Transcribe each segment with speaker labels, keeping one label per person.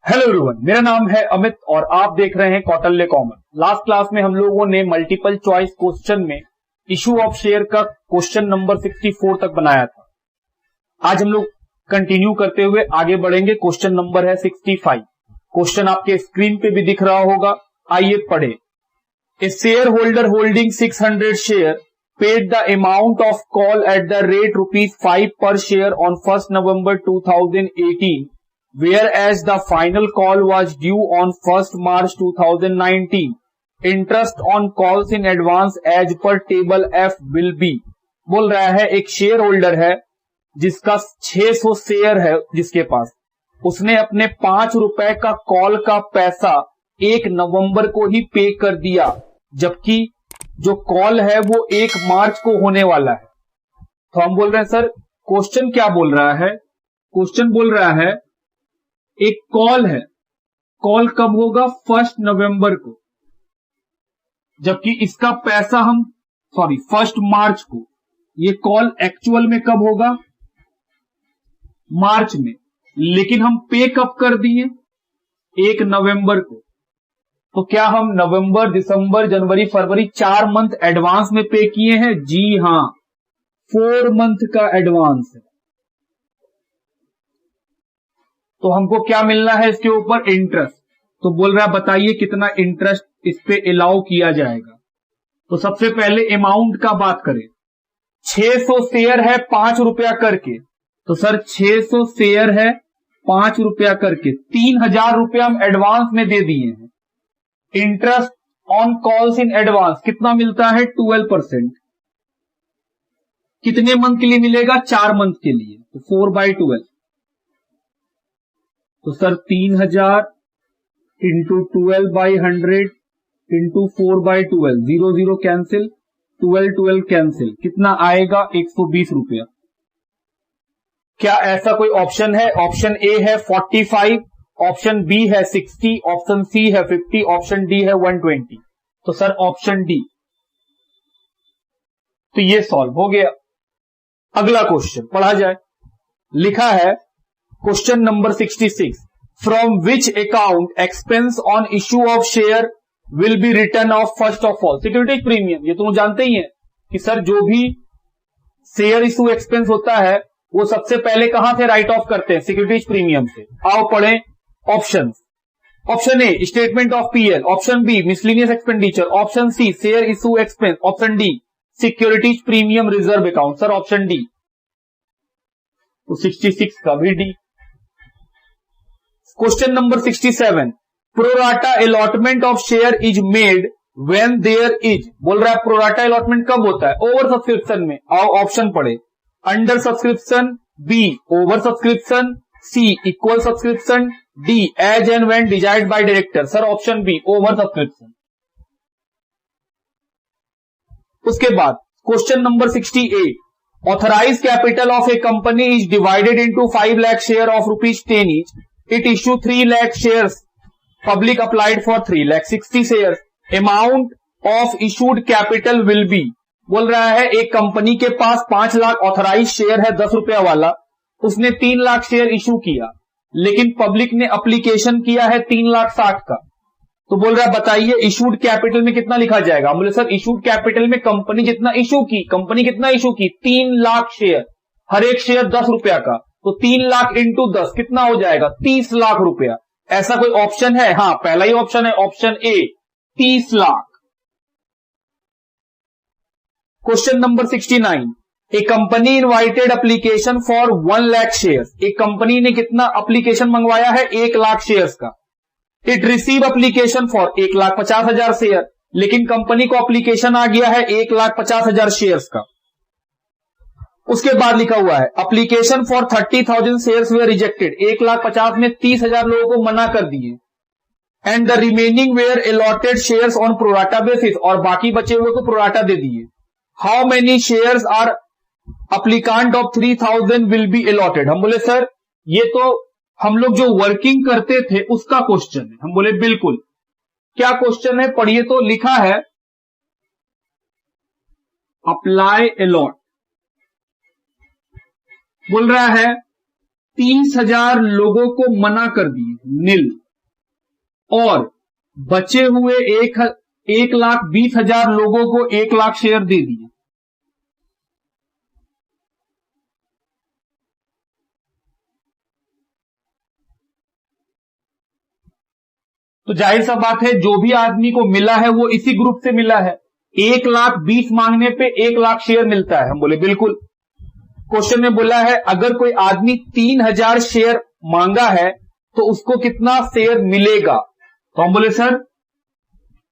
Speaker 1: Hello everyone, मेरा नाम है अमित और आप देख रहे हैं कौटिल्य कॉमन। लास्ट क्लास में हम लोगों ने मल्टीपल चॉइस क्वेश्चन में इशू ऑफ शेयर का क्वेश्चन नंबर 64 तक बनाया था। आज हम लोग कंटिन्यू करते हुए आगे बढ़ेंगे। क्वेश्चन नंबर है 65। क्वेश्चन आपके स्क्रीन पे भी दिख रहा होगा, आइए पढ़े। A share holder holding 600 share paid the amount of call at the rate ₹5 per share on 1st November 2018, whereas the final call was due on 1st March 2019. Interest on calls in advance as per table F will be। बोल रहा है एक share holder है जिसका 600 share है, जिसके पास उसने अपने ₹5 का कॉल का पैसा 1 नवंबर को ही पे कर दिया, जबकि जो कॉल है वो 1 मार्च को होने वाला है। तो हम बोल रहे हैं सर क्वेश्चन क्या बोल रहा है। क्वेश्चन बोल रहा है एक कॉल है, कॉल कब होगा 1 नवंबर को, जबकि इसका पैसा 1 मार्च को। ये कॉल एक्चुअल में कब होगा, मार्च में, लेकिन हम पे कब कर दिए 1 नवंबर को। तो क्या हम नवंबर, दिसंबर, जनवरी, फरवरी 4 मंथ एडवांस में पे किए हैं? जी हां, 4 मंथ का एडवांस है। तो हमको क्या मिलना है इसके ऊपर? इंटरेस्ट। तो बोल रहा है बताइए कितना इंटरेस्ट इस पे अलाउ किया जाएगा। तो सबसे पहले अमाउंट का बात करें, 600 शेयर है ₹5 करके, तो सर 600 शेयर है ₹5 करके, ₹3000 हम एडवांस में दे दिए हैं। Interest on calls in advance कितना मिलता है? 12%। कितने मंथ के लिए मिलेगा? 4 मंथ के लिए। तो 4/12, तो sir 3000 into 12/100 into 4/12, 0 cancel, 12 cancel, कितना आएगा? ₹120। क्या ऐसा कोई ऑप्शन है? ऑप्शन ए है 45, ऑप्शन बी है 60, ऑप्शन सी है 50, ऑप्शन डी है 120। तो सर ऑप्शन डी। तो ये सॉल्व हो गया। अगला क्वेश्चन पढ़ा जाए। लिखा है question number 66, from which account expense on issue of share will be return of first of all security premium. ये तुम जानते ही हैं कि सर जो भी शेयर इश्यू एक्सपेंस होता है वो सबसे पहले कहां से राइट ऑफ करते हैं? सिक्योरिटीज प्रीमियम से। आओ पढ़ें option. Option A statement of PL, option B miscellaneous expenditure, option C share issue expense, option D securities premium reserve account. Sir option D. तो 66 का भी D. Question number 67, pro rata allotment of share is made when there is. बोल रहा है pro rata allotment कब होता है? Over subscription में। आओ ऑप्शन पढ़े, under subscription, B over subscription, C equal subscription, D as and when desired by director. Sir option B over subscription. उसके बाद question number 68, authorise capital of a company is divided into 5 lakh share of ₹10 each. It issue 3 lakh shares. Public applied for 360 shares. Amount of issued capital will be। बोल रहा है एक company के पास 5 lakh authorise share है ₹10 वाला, उसने 3 लाख शेयर इशू किया, लेकिन पब्लिक ने एप्लीकेशन किया है 3,60,000 का। तो बोल रहा है बताइए इशूड कैपिटल में कितना लिखा जाएगा? हम बोले सर इशूड कैपिटल में कंपनी जितना इशू की, कंपनी कितना इशू की? 3 लाख शेयर, हर एक शेयर ₹10 का, तो 3 लाख इंटू 10 कितना हो जाएगा? 30 लाख रुपया। ऐसा कोई ऑप्शन है? हाँ, पहला ही ऑप्शन है, option A 30 lakh. Question number 69, A company invited application for 1 lakh shares. एक कंपनी ने कितना एप्लीकेशन मंगवाया है? 1 लाख शेयर्स का। It receive application for 1,50,000 share, लेकिन कंपनी को एप्लीकेशन आ गया है 1,50,000 शेयर्स का। उसके बाद लिखा हुआ है application for 30,000 shares were rejected. 1,50,000 में 30,000 लोगों को मना कर दिए, and the remaining were allotted shares on pro rata basis, और बाकी बचे हुए को प्रोराटा दे दिए। How many shares are applicant of 3,000 will be allotted. हम बोले सर ये तो हम लोग जो वर्किंग करते थे उसका क्वेश्चन है। हम बोले बिल्कुल। क्या क्वेश्चन है? पढ़िए। तो लिखा है अप्लाई अलॉट। बोल रहा है 30,000 लोगों को मना कर दिए, नील, और बचे हुए 1,20,000 लोगों को 1 लाख शेयर दे दिए। तो जाहिर सा बात है जो भी आदमी को मिला है वो इसी ग्रुप से मिला है। 1,20,000 मांगने पे 1 लाख शेयर मिलता है। हम बोले बिल्कुल। क्वेश्चन में बोला है अगर कोई आदमी 3,000 शेयर मांगा है तो उसको कितना शेयर मिलेगा। तो हम बोले सर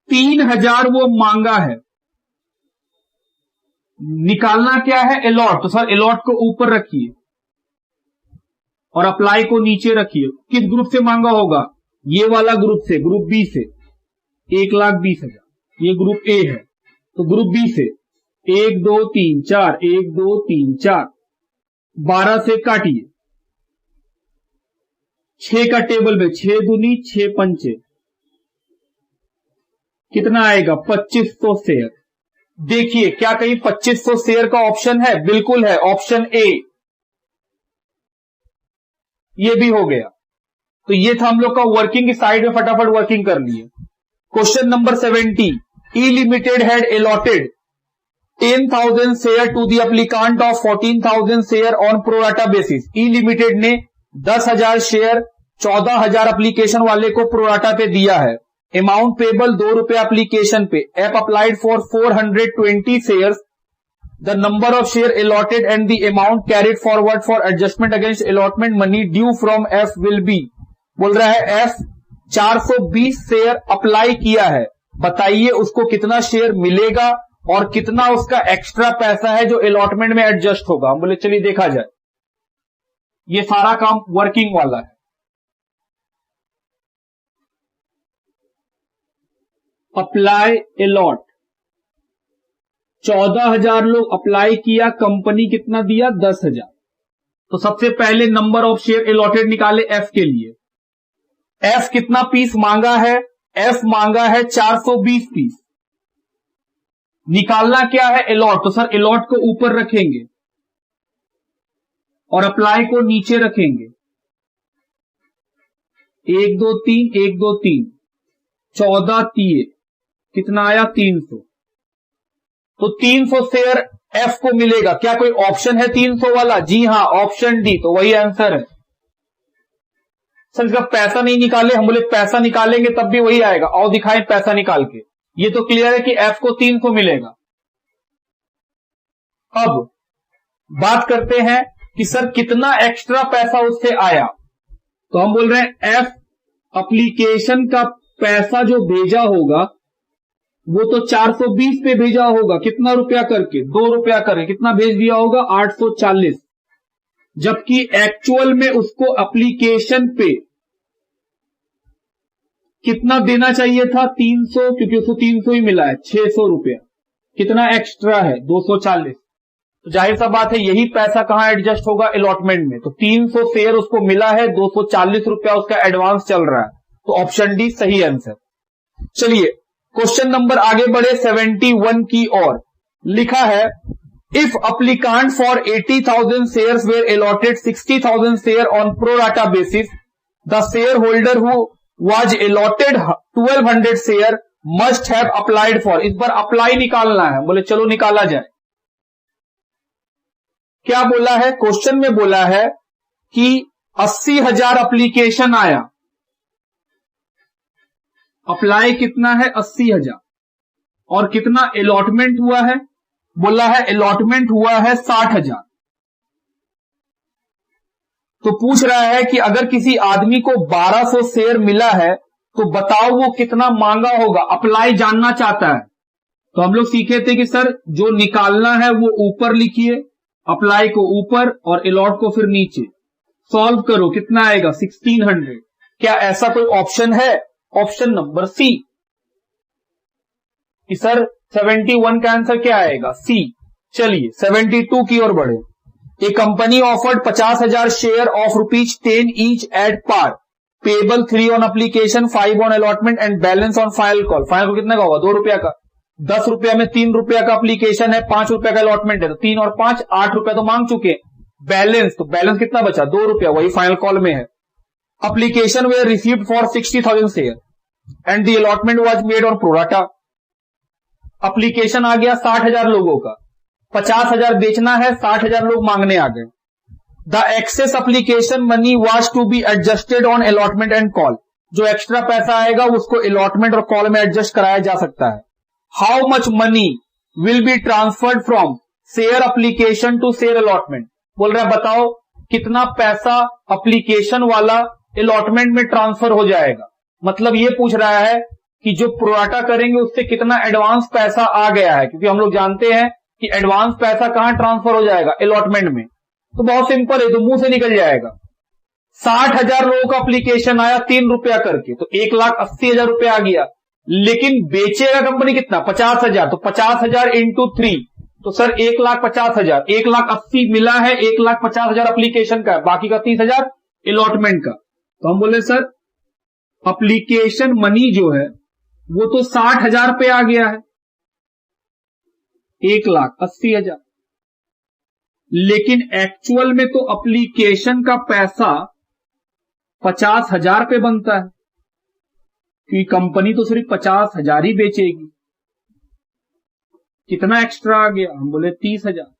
Speaker 1: 3,000 वो मांगा है, निकालना क्या है, अलॉट। तो सर अलॉट को ऊपर रखिए और अप्लाई को नीचे रखिए। किस ग्रुप से मांगा होगा, ये वाला ग्रुप से, ग्रुप बी से 1,20,000, ये ग्रुप ए है। तो ग्रुप बी से 1 2 3 4, 1 2 3 4, 12 से काटिए, 6 का टेबल में 6 दूनी 6 पंचे, कितना आएगा 2500 शेयर। देखिए क्या कहीं 2500 शेयर का ऑप्शन है, बिल्कुल है, ऑप्शन ए। ये भी हो गया। तो ये था हम लोग का वर्किंग, साइड में फटाफट वर्किंग कर लिए। Question number 70, E limited had allotted 10,000 share to the applicant of 14,000 share on pro rata basis. E limited ने 10,000 शेयर 14,000 एप्लीकेशन वाले को प्रोराटा पे दिया है। अमाउंट पेबल ₹2 एप्लीकेशन पे। App applied for 420 shares. The number of share allotted and the amount carried forward for adjustment against allotment money due from F will be. बोल रहा है एफ 420 शेयर अप्लाई किया है, बताइए उसको कितना शेयर मिलेगा और कितना उसका एक्स्ट्रा पैसा है जो अलॉटमेंट में एडजस्ट होगा। हम बोले चलिए देखा जाए। ये सारा काम वर्किंग वाला है। अप्लाई अलॉट, 14,000 लोग अप्लाई किया, कंपनी कितना दिया 10,000। तो सबसे पहले नंबर ऑफ शेयर अलॉटेड निकाले एफ के लिए। एफ कितना पीस मांगा है, एफ मांगा है 420 पीस। निकालना क्या है अलॉट। तो सर अलॉट को ऊपर रखेंगे और अप्लाई को नीचे रखेंगे। 1 2 3 1 2 3 14 3 कितना आया 300। तो 300 शेयर एफ को मिलेगा। क्या कोई ऑप्शन है 300 वाला? जी हां, ऑप्शन डी। तो वही आंसर है। सर इसका पैसा नहीं निकाले। हम बोले पैसा निकालेंगे तब भी वही आएगा। और दिखाएं पैसा निकाल के। ये तो क्लियर है कि एफ को 300 मिलेगा। अब बात करते हैं कि सर कितना एक्स्ट्रा पैसा उससे आया। तो हम बोल रहे हैं एफ एप्लीकेशन का पैसा जो भेजा होगा वो तो 420 पे भेजा होगा। कितना रुपया करके? ₹2 करके। कितना भेज दिया होगा? 840। जबकि एक्चुअल में उसको एप्लीकेशन पे कितना देना चाहिए था? 300, क्योंकि उसको 300 ही मिला है, 600 रुपया। कितना एक्स्ट्रा है? 240। तो जाहिर सा बात है यही पैसा कहां एडजस्ट होगा? अलॉटमेंट में। तो 300 शेयर उसको मिला है, 240 रुपया उसका एडवांस चल रहा है। तो ऑप्शन डी सही आंसर। चलिए क्वेश्चन नंबर आगे बढ़े 71 की ओर। लिखा है if applicant for 80,000 shares were allotted 60,000 share on pro rata basis, the shareholder who was allotted 1200 share must have applied for. इस बार अप्लाई निकालना है। बोले चलो निकाला जाए। क्या बोला है क्वेश्चन में? बोला है कि 80,000 एप्लीकेशन आया, अप्लाई कितना है? 80,000। और कितना अलॉटमेंट हुआ है? बोला है अलॉटमेंट हुआ है 60,000। तो पूछ रहा है कि अगर किसी आदमी को 1200 शेयर मिला है तो बताओ वो कितना मांगा होगा। अप्लाई जानना चाहता है। तो हम लोग सीखे थे कि सर जो निकालना है वो ऊपर लिखिए, अप्लाई को ऊपर और अलॉट को फिर नीचे। सॉल्व करो, कितना आएगा? 1600। क्या ऐसा कोई ऑप्शन है? Option number C. कि सर 71 का आंसर क्या आएगा? सी। चलिए 72 की ओर बढ़े। A company offered 50,000 share of ₹10 each at par, payable 3 on application, 5 on allotment and balance on final call. Final call कितने का होगा? ₹2 का। 10 रुपया में ₹3 का एप्लीकेशन है, ₹5 का अलॉटमेंट है। तो 3 और 5 8 रुपया तो मांग चुके। बैलेंस, तो बैलेंस कितना बचा, 2 रुपया, वही फाइनल कॉल में है। Application were received for 60,000 share and the allotment was made on pro rata. Application आ गया 60,000 लोगों का, 50,000 बेचना है, 60,000 लोग मांगने आ गए। The excess application money was to be adjusted on allotment and call, जो एक्स्ट्रा पैसा आएगा उसको अलॉटमेंट और कॉल में एडजस्ट कराया जा सकता है। How much money will be transferred from share application to share allotment, बोल रहा है बताओ कितना पैसा अप्लीकेशन वाला अलॉटमेंट में ट्रांसफर हो जाएगा। मतलब ये पूछ रहा है कि जो प्रोराटा करेंगे उससे कितना एडवांस पैसा आ गया है, क्योंकि हम लोग जानते हैं कि एडवांस पैसा कहां ट्रांसफर हो जाएगा, अलॉटमेंट में। तो बहुत सिंपल है, तो मुंह से निकल जाएगा। 60,000 लोगों का अप्लीकेशन आया 3 रुपया करके, तो 1,80,000 रुपया आ गया। लेकिन बेचेगा कंपनी कितना, 50,000, तो 50,000 इंटू 3, तो सर 1,50,000, 1,80,000 मिला है, 1,50,000 अप्लीकेशन का, बाकी का 30,000 अलॉटमेंट का। तो हम बोले सर अप्लीकेशन मनी जो है वो तो 60,000 पे आ गया है, 1,80,000, लेकिन एक्चुअल में तो अप्लीकेशन का पैसा 50,000 पे बनता है, क्योंकि कंपनी तो सिर्फ 50,000 ही बेचेगी। कितना एक्स्ट्रा आ गया, हम बोले 30,000।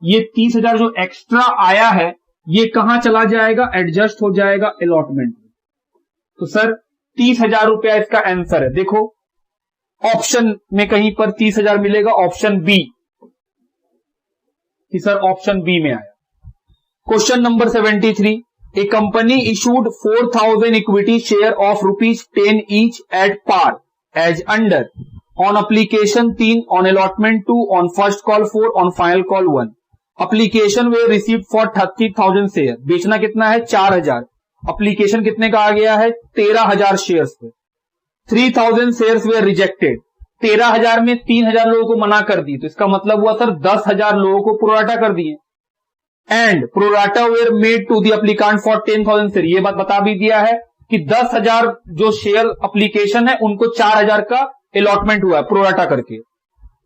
Speaker 1: ये 30,000 जो एक्स्ट्रा आया है ये कहां चला जाएगा, एडजस्ट हो जाएगा अलॉटमेंट में। तो सर 30,000 रुपया इसका आंसर है। देखो ऑप्शन में कहीं पर 30,000 मिलेगा, ऑप्शन बी, कि सर ऑप्शन बी में आया। Question number 73, a company issued 4,000 equity share of ₹10 each at par as under on application 3, on allotment 2, on first call 4, on final call 1। Application were received for 30,000 share, बेचना कितना है 4,000, application कितने का आ गया है 13,000 शेयर्स पे। 3,000 शेयर्स वे rejected, 13,000 में 3,000 लोगों को मना कर दी, तो इसका मतलब हुआ सर 10,000 लोगों को प्रोराटा कर दिए। And pro rata were made to the applicant for 10,000 share, ये बात बता भी दिया है कि 10,000 जो शेयर एप्लीकेशन है उनको 4,000 का अलॉटमेंट हुआ है प्रोराटा करके।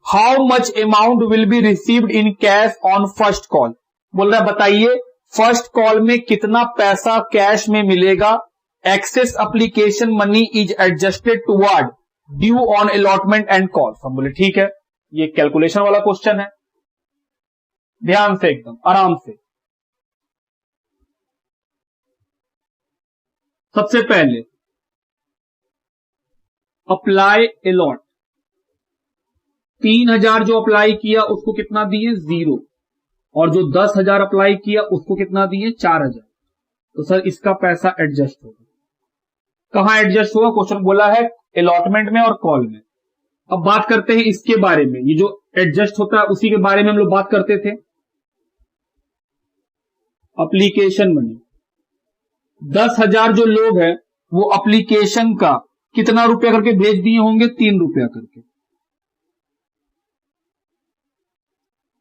Speaker 1: How much amount will be received in cash on first call, बोल रहा है बताइए फर्स्ट कॉल में कितना पैसा कैश में मिलेगा। Excess application money is adjusted toward due on allotment and call. हम बोले ठीक है, ये कैलकुलेशन वाला क्वेश्चन है, ध्यान से एकदम आराम से। सबसे पहले अप्लाई अलॉट, 3,000 जो अप्लाई किया उसको कितना दिए 0, और जो 10,000 अप्लाई किया उसको कितना दिए 4,000। तो सर इसका पैसा एडजस्ट होगा, कहां एडजस्ट होगा, क्वेश्चन बोला है अलॉटमेंट में और कॉल में। अब बात करते हैं इसके बारे में, ये जो एडजस्ट होता है उसी के बारे में हम लोग बात करते थे। एप्लीकेशन मनी, 10,000 जो लोग हैं वो एप्लीकेशन का कितना रुपया करके भेज दिए होंगे, 3 रुपया करके,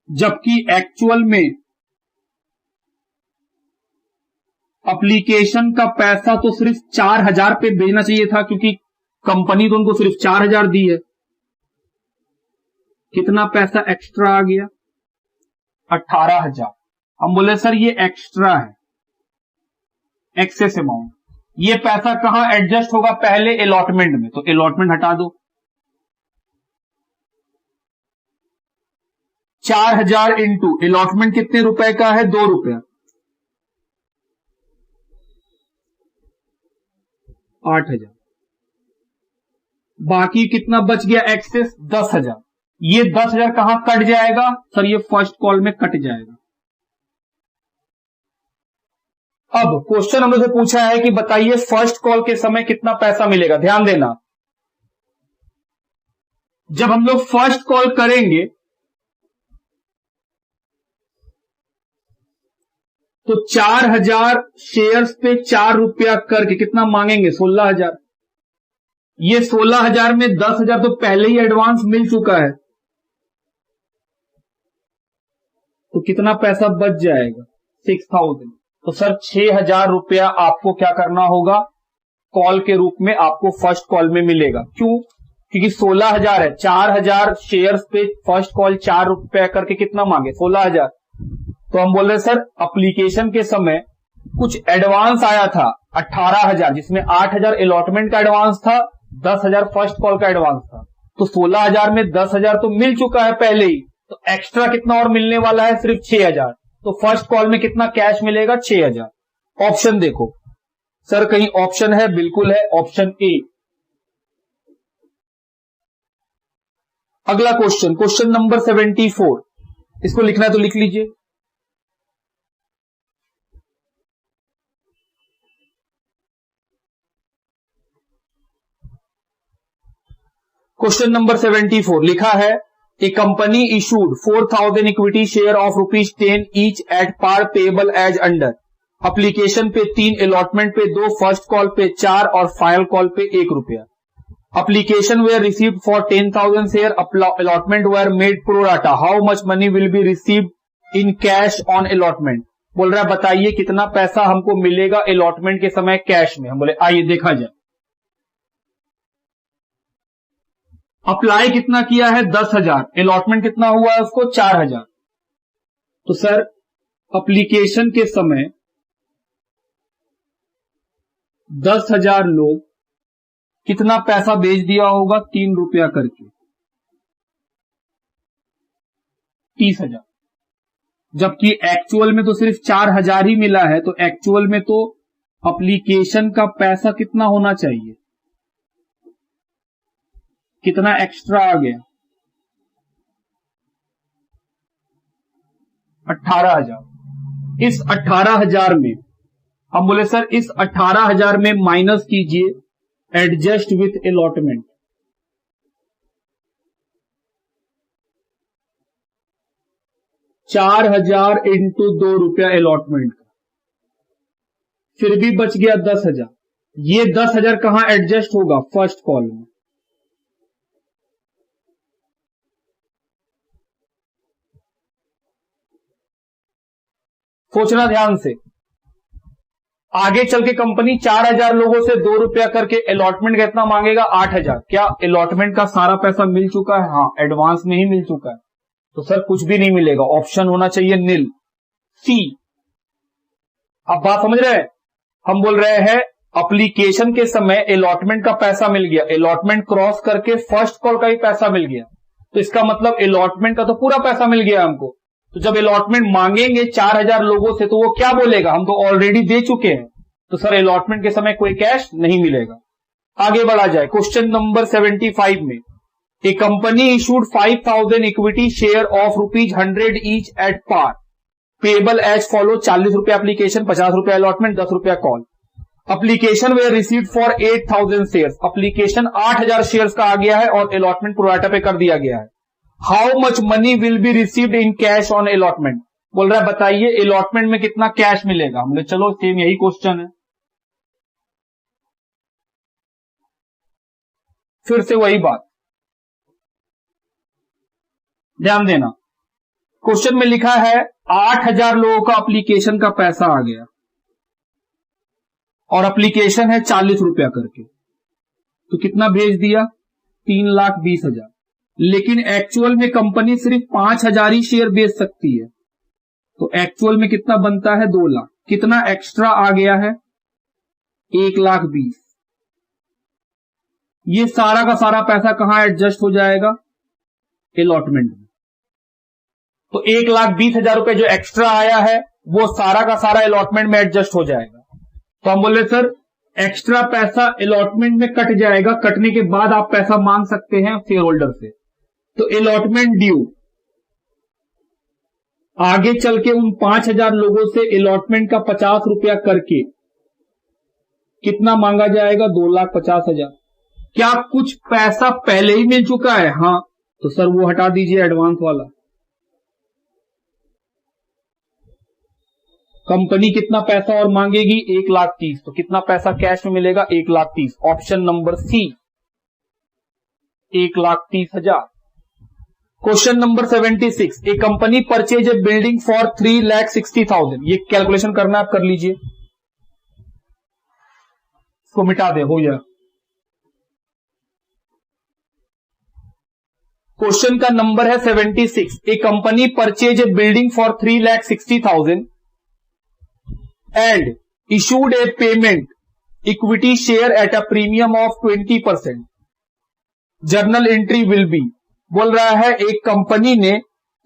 Speaker 1: जबकि एक्चुअल में एप्लीकेशन का पैसा तो सिर्फ 4,000 पे भेजना चाहिए था, क्योंकि कंपनी तो उनको सिर्फ 4,000 दी है। कितना पैसा एक्स्ट्रा आ गया 18,000। हम बोले सर ये एक्स्ट्रा है, एक्सेस अमाउंट, ये पैसा कहां एडजस्ट होगा, पहले अलॉटमेंट में, तो अलॉटमेंट हटा दो। 4,000 इंटू अलॉटमेंट कितने रुपए का है 2 रुपया, 8,000, बाकी कितना बच गया एक्सेस 10,000। ये 10,000 कहां कट जाएगा सर, ये फर्स्ट कॉल में कट जाएगा। अब क्वेश्चन हम लोग से पूछा है कि बताइए फर्स्ट कॉल के समय कितना पैसा मिलेगा। ध्यान देना, जब हम लोग फर्स्ट कॉल करेंगे तो 4,000 शेयर्स पे 4 रुपया करके कितना मांगेंगे 16,000। ये 16,000 में 10,000 तो पहले ही एडवांस मिल चुका है, तो कितना पैसा बच जाएगा 6,000। तो सर 6,000 रुपया आपको क्या करना होगा, कॉल के रूप में आपको फर्स्ट कॉल में मिलेगा। क्यों, क्योंकि 16,000 है, 4,000 शेयर्स पे फर्स्ट कॉल 4 रुपया करके कितना मांगे 16,000, तो हम बोल रहे सर एप्लीकेशन के समय कुछ एडवांस आया था 18,000, जिसमें 8,000 अलॉटमेंट का एडवांस था, 10,000 फर्स्ट कॉल का एडवांस था। तो 16,000 में 10,000 तो मिल चुका है पहले ही, तो एक्स्ट्रा कितना और मिलने वाला है? सिर्फ 6,000। तो फर्स्ट कॉल में कितना कैश मिलेगा? 6,000। ऑप्शन देखो सर, कहीं ऑप्शन है? बिल्कुल है, ऑप्शन ए। अगला क्वेश्चन, क्वेश्चन नंबर 74, इसको लिखना है तो लिख लीजिए। क्वेश्चन नंबर 74 लिखा है, a company issued 4,000 equity share of ₹10 each at par payable as under. Application पे 3, अलॉटमेंट पे 2, फर्स्ट कॉल पे 4 और फाइनल कॉल पे 1 रुपया। Application were received for 10,000 share, allotment were made pro rata. How much money will be received in cash on allotment. बोल रहा है बताइए कितना पैसा हमको मिलेगा अलॉटमेंट के समय कैश में। हम बोले आइए देखा जाए। अप्लाई कितना किया है? 10,000। अलॉटमेंट कितना हुआ है उसको? 4,000। तो सर एप्लीकेशन के समय 10,000 लोग कितना पैसा भेज दिया होगा? 3 रुपया करके 30,000। जबकि एक्चुअल में तो सिर्फ 4,000 ही मिला है, तो एक्चुअल में तो एप्लीकेशन का पैसा कितना होना चाहिए? कितना एक्स्ट्रा आ गया? 18,000। इस 18,000 में हम बोले सर इस 18,000 में माइनस कीजिए एडजस्ट विथ अलॉटमेंट। ₹4,000 इंटू 2 रुपया अलॉटमेंट का, फिर भी बच गया 10,000। ये 10,000 कहां एडजस्ट होगा? फर्स्ट कॉल में। सोचना ध्यान से। आगे चल के कंपनी 4,000 लोगों से 2 रुपया करके अलॉटमेंट कितना मांगेगा? 8,000। क्या अलॉटमेंट का सारा पैसा मिल चुका है? हाँ, एडवांस में ही मिल चुका है। तो सर कुछ भी नहीं मिलेगा, ऑप्शन होना चाहिए नील, सी। अब बात समझ रहे हैं? हम बोल रहे हैं एप्लीकेशन के समय अलॉटमेंट का पैसा मिल गया, अलॉटमेंट क्रॉस करके फर्स्ट कॉल का ही पैसा मिल गया, तो इसका मतलब अलॉटमेंट का तो पूरा पैसा मिल गया हमको। तो जब अलॉटमेंट मांगेंगे 4,000 लोगों से, तो वो क्या बोलेगा? हम तो ऑलरेडी दे चुके हैं। तो सर अलॉटमेंट के समय कोई कैश नहीं मिलेगा। आगे बढ़ा जाए क्वेश्चन नंबर 75 में, a company issued 5,000 equity share of ₹100 each at par payable as follow. 40 रुपया एप्लीकेशन, 50 रुपया अलॉटमेंट, 10 रुपया call. Application were received for 8,000 share. Application 8,000 shares का आ गया है और अलॉटमेंट प्रोराटा पे कर दिया गया है। How much money will be received in cash on allotment. बोल रहा है बताइए अलॉटमेंट में कितना कैश मिलेगा। हमने चलो सेम यही क्वेश्चन है, फिर से वही बात, ध्यान देना। क्वेश्चन में लिखा है 8,000 लोगों का एप्लीकेशन का पैसा आ गया और एप्लीकेशन है 40 रुपया करके, तो कितना भेज दिया? 3,20,000। लेकिन एक्चुअल में कंपनी सिर्फ 5,000 ही शेयर बेच सकती है, तो एक्चुअल में कितना बनता है? 2 लाख। कितना एक्स्ट्रा आ गया है? 1,20,000। ये सारा का सारा पैसा कहां एडजस्ट हो जाएगा? अलॉटमेंट में। तो 1,20,000 रुपए जो एक्स्ट्रा आया है वो सारा का सारा अलॉटमेंट में एडजस्ट हो जाएगा। तो हम बोले सर एक्स्ट्रा पैसा अलॉटमेंट में कट जाएगा, कटने के बाद आप पैसा मांग सकते हैं शेयर होल्डर से। तो अलॉटमेंट ड्यू, आगे चल के उन 5,000 लोगों से अलॉटमेंट का 50 रुपया करके कितना मांगा जाएगा? 2,50,000। क्या कुछ पैसा पहले ही मिल चुका है? हाँ, तो सर वो हटा दीजिए एडवांस वाला। कंपनी कितना पैसा और मांगेगी? 1,30,000। तो कितना पैसा कैश में मिलेगा? 1,30,000। Option number C, 1,30,000। Question number 76, a company purchase a building for 3,60,000। ये कैलकुलेशन करना आप कर लीजिए, इसको मिटा दे, हो जाए। क्वेश्चन का नंबर है 76। A company purchase a building for 3,60,000 and issued a payment equity share at a premium of 20%। Journal entry will be. बोल रहा है एक कंपनी ने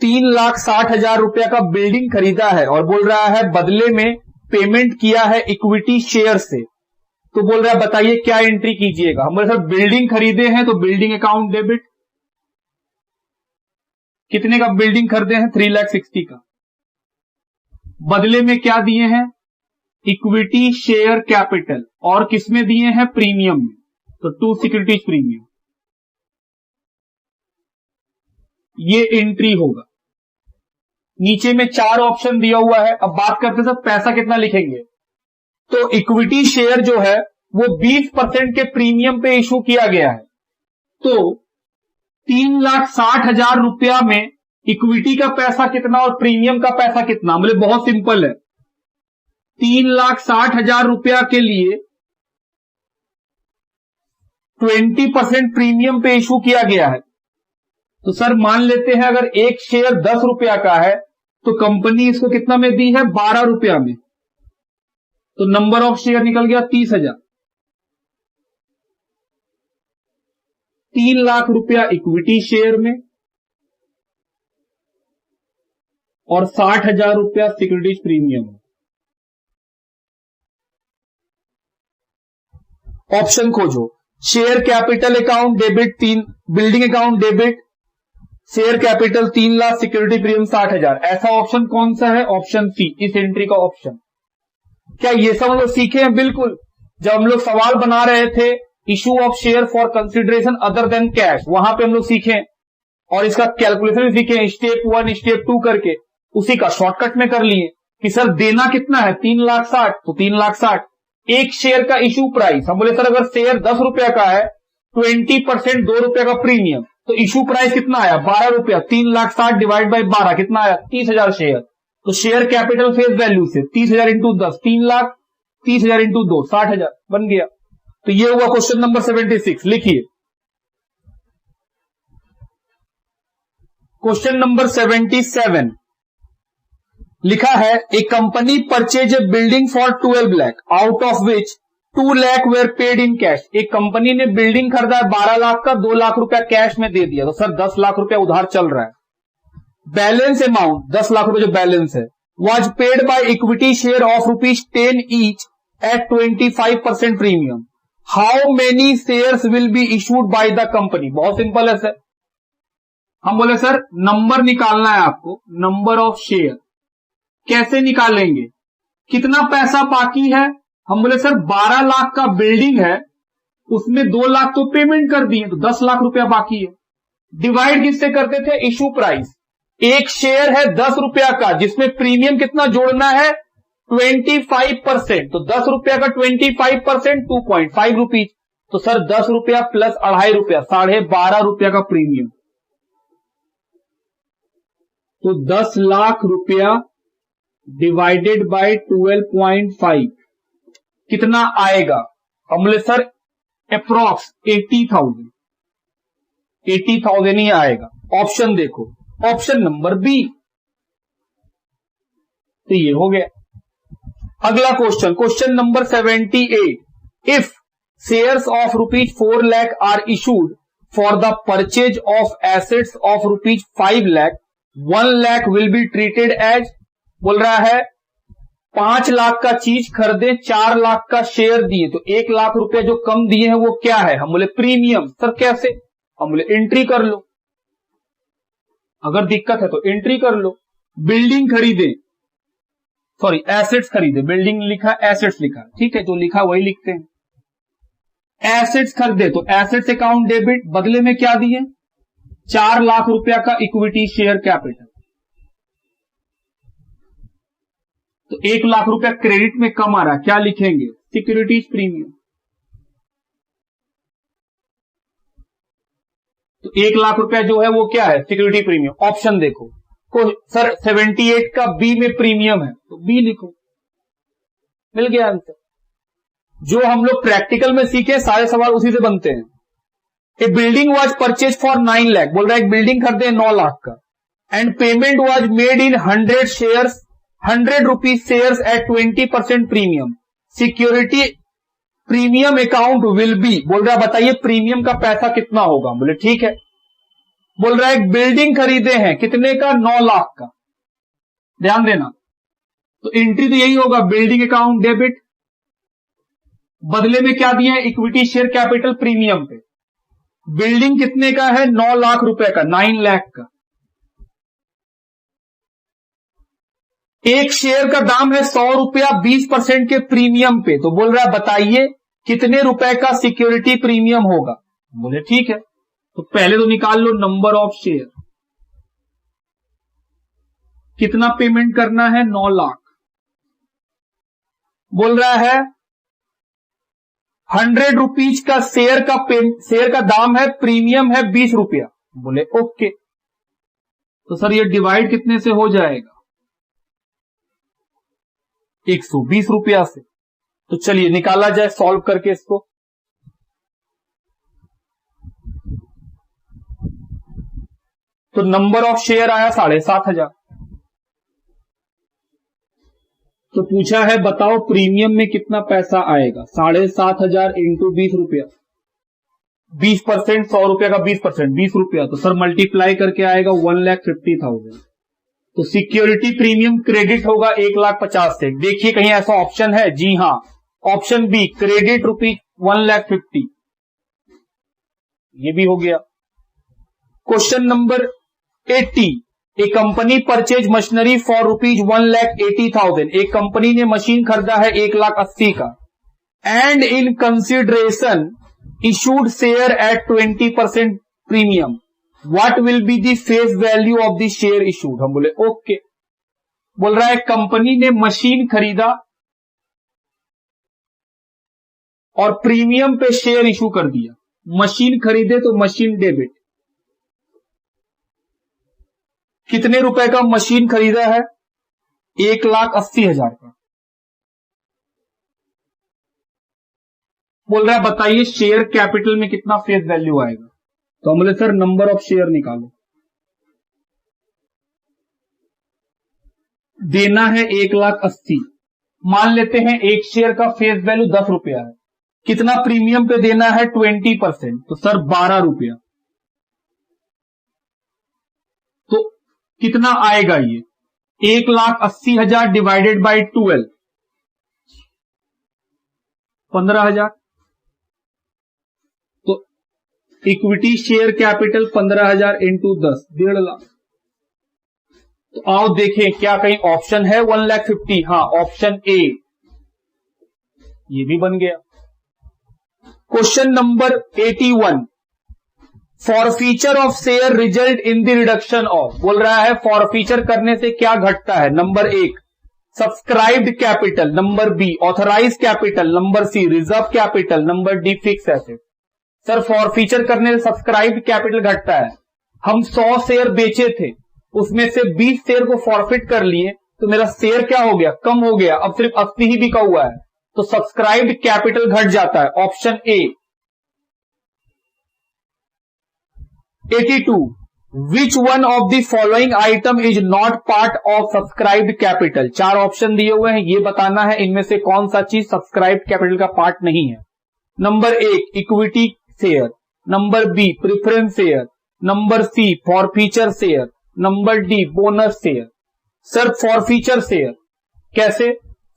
Speaker 1: 3,60,000 रुपया का बिल्डिंग खरीदा है और बोल रहा है बदले में पेमेंट किया है इक्विटी शेयर से। तो बोल रहा है बताइए क्या एंट्री कीजिएगा। हमारे साथ बिल्डिंग खरीदे हैं तो बिल्डिंग अकाउंट डेबिट। कितने का बिल्डिंग खरीदे हैं? 3,60,000 का। बदले में क्या दिए हैं? Equity share capital. और किसमें दिए हैं? प्रीमियम में। तो 2 सिक्योरिटीज प्रीमियम। ये एंट्री होगा। नीचे में 4 ऑप्शन दिया हुआ है। अब बात करते सर पैसा कितना लिखेंगे। तो इक्विटी शेयर जो है वो 20% के प्रीमियम पे इशू किया गया है। तो 3,60,000 रुपया में इक्विटी का पैसा कितना और प्रीमियम का पैसा कितना? मतलब बहुत सिंपल है। 3,60,000 रुपया के लिए 20% प्रीमियम पे इशू किया गया है। तो सर मान लेते हैं अगर एक शेयर 10 रुपया का है तो कंपनी इसको कितना में दी है? 12 रुपया में। तो नंबर ऑफ शेयर निकल गया 30,000। 3 लाख रुपया इक्विटी शेयर में और 60,000 रुपया सिक्योरिटीज प्रीमियम में। ऑप्शन खोजो। Share capital account debit 3, building account debit, share capital 3 lakh, security premium 60,000। ऐसा ऑप्शन कौन सा है? ऑप्शन सी, इस एंट्री का ऑप्शन। क्या ये सब हम लोग सीखे हैं? बिल्कुल। जब हम लोग सवाल बना रहे थे issue of share for consideration other than cash, वहां पे हम लोग सीखे और इसका कैलकुलेशन भी सीखे, स्टेप 1 स्टेप 2 करके। उसी का शॉर्टकट में कर लिए कि सर देना कितना है? 3,60,000। तो 3,60,000 एक शेयर का इशू प्राइस। हम बोले सर अगर शेयर 10 रुपया का है 20% 2 रुपया का प्रीमियम, तो इशू प्राइस कितना आया? 12 रुपया। 3,60,000 डिवाइड बाई 12 कितना आया? 30,000 शेयर। तो शेयर कैपिटल फेस वैल्यू से 30,000 इंटू 10, 3,30,000 इंटू 2, 60,000 बन गया। तो ये हुआ क्वेश्चन नंबर 76। लिखिए क्वेश्चन नंबर 77। लिखा है a company purchase a building for 12 lakh out of which 2 lakh were paid in cash. एक कंपनी ने बिल्डिंग खरीदा है 12 लाख का, 2 लाख रुपया कैश में दे दिया। तो सर 10 लाख रुपया उधार चल रहा है। बैलेंस अमाउंट 10 लाख रुपए जो बैलेंस है was paid by equity share of ₹10 each eight 25% premium. How many shares will be issued by the company? बहुत सिंपल है सर। हम बोले सर नंबर निकालना है आपको, नंबर ऑफ शेयर। कैसे निकालेंगे? कितना पैसा बाकी है? हम बोले सर 12 लाख का बिल्डिंग है, उसमें 2 लाख तो पेमेंट कर दिए, तो 10 लाख रुपया बाकी है। डिवाइड किससे करते थे? Issue price. एक शेयर है 10 रुपया का जिसमें प्रीमियम कितना जोड़ना है? 25%। तो 10 रुपया का 25% 2.5 रुपीज। तो सर 10 रुपया प्लस 2.5 रुपया 12.5 रुपया का प्रीमियम। तो 10 लाख रुपया डिवाइडेड बाय 12.5 कितना आएगा? हम बोले सर अप्रॉक्स 80,000। 80,000 ही आएगा। ऑप्शन देखो, ऑप्शन नंबर बी। तो ये हो गया। अगला question, question number 78। If shares of ₹4 lakh are issued for the purchase of assets of ₹5 lakh, 1 lakh will be treated as. बोल रहा है 5 लाख का चीज खरीदे, 4 लाख का शेयर दिए, तो 1 लाख रुपया जो कम दिए हैं वो क्या है? हम बोले प्रीमियम। सर कैसे? हम बोले एंट्री कर लो। अगर दिक्कत है तो एंट्री कर लो। बिल्डिंग खरीदे, सॉरी एसेट्स खरीदे, बिल्डिंग लिखा एसेट्स लिखा, ठीक है, जो लिखा वही लिखते हैं। एसेट्स खरीदे तो एसेट्स अकाउंट डेबिट, बदले में क्या दिए? 4 लाख रुपया का इक्विटी शेयर कैपिटल। तो 1 लाख रुपया क्रेडिट में कम आ रहा है, क्या लिखेंगे? Securities premium. तो 1 लाख रुपया जो है वो क्या है? Security premium. ऑप्शन देखो, सर 78 का बी में प्रीमियम है, तो बी लिखो, मिल गया आंसर। जो हम लोग प्रैक्टिकल में सीखे सारे सवाल उसी से बनते हैं। A building was purchase for 9 lakh, बोल रहा है एक बिल्डिंग खरीदे 9 लाख का, and payment was made in 100 shares, 100 rupees shares at 20% premium, security premium account will be, बोल रहा है बताइए प्रीमियम का पैसा कितना होगा। बोले ठीक है। बोल रहा है एक बिल्डिंग खरीदे हैं कितने का, 9 लाख का, ध्यान देना, तो एंट्री तो यही होगा बिल्डिंग अकाउंट डेबिट, बदले में क्या दिया है, इक्विटी शेयर कैपिटल प्रीमियम पे। बिल्डिंग कितने का है, 9 लाख रुपए का, 9 लाख का, एक शेयर का दाम है 100 रुपया 20% के प्रीमियम पे, तो बोल रहा है बताइए कितने रुपए का सिक्योरिटी प्रीमियम होगा। बोले ठीक है, तो पहले तो निकाल लो नंबर ऑफ शेयर, कितना पेमेंट करना है, 9 लाख। बोल रहा है 100 रुपीज का शेयर का दाम है, प्रीमियम है 20 रुपया। बोले ओके, तो सर ये डिवाइड कितने से हो जाएगा, 120 रुपया से। तो चलिए निकाला जाए सॉल्व करके इसको। तो नंबर ऑफ शेयर आया 7,500। तो पूछा है बताओ प्रीमियम में कितना पैसा आएगा, 7,500 इंटू 20 रुपया, 20%, 100 रुपया का 20%, 20 रुपया, तो सर मल्टीप्लाई करके आएगा 1,50,000। तो सिक्योरिटी प्रीमियम क्रेडिट होगा 1,50,000 से। देखिए कहीं ऐसा ऑप्शन है, जी हां, ऑप्शन बी क्रेडिट रुपीज 1,50,000, ये भी हो गया। Question number 80, A company purchase machinery for rupees 1,80,000, एक कंपनी ने मशीन खरीदा है 1,80,000 का, and in consideration issued share eight 20% premium, what will be the face value of the share issued. हम बोले ओके। बोल रहा है कंपनी ने मशीन खरीदा और प्रीमियम पे शेयर इशू कर दिया, मशीन खरीदे तो मशीन डेबिट, कितने रुपए का मशीन खरीदा है, 1,80,000 का। बोल रहा है बताइए शेयर कैपिटल में कितना फेस वैल्यू आएगा। तो हम बोले सर नंबर ऑफ शेयर निकालो, देना है 1,80,000, मान लेते हैं एक शेयर का फेस वैल्यू 10 रुपया है, कितना प्रीमियम पे देना है, 20%, तो सर 12 रुपया। तो कितना आएगा ये, 1,80,000 डिवाइडेड बाई 12, 15,000। तो equity share capital 15,000 into 10, 1.5 lakh. तो आओ देखें क्या कहीं ऑप्शन है 1,50,000, हाँ ऑप्शन ए, ये भी बन गया। Question number 81, forfeiture of share result in the reduction of, बोल रहा है फॉरफीचर करने से क्या घटता है, number 1 subscribed capital, number B authorise capital, number C reserve capital, number D fix asset. Sir forfeiture करने से सब्सक्राइब्ड कैपिटल घटता है, हम 100 शेयर बेचे थे, उसमें से 20 शेयर को फॉरफिट कर लिए, तो मेरा शेयर क्या हो गया, कम हो गया, अब सिर्फ 80 ही बिका हुआ है, तो सब्सक्राइब्ड कैपिटल घट जाता है, option A. 82, which one of the following item is not part of subscribed capital, 4 option दिए हुए हैं, ये बताना है इनमें से कौन सा चीज सब्सक्राइब्ड कैपिटल का पार्ट नहीं है। Number 1 equity share, number B preference share, number C forfeiture share, number D bonus share. Sir forfeiture share कैसे,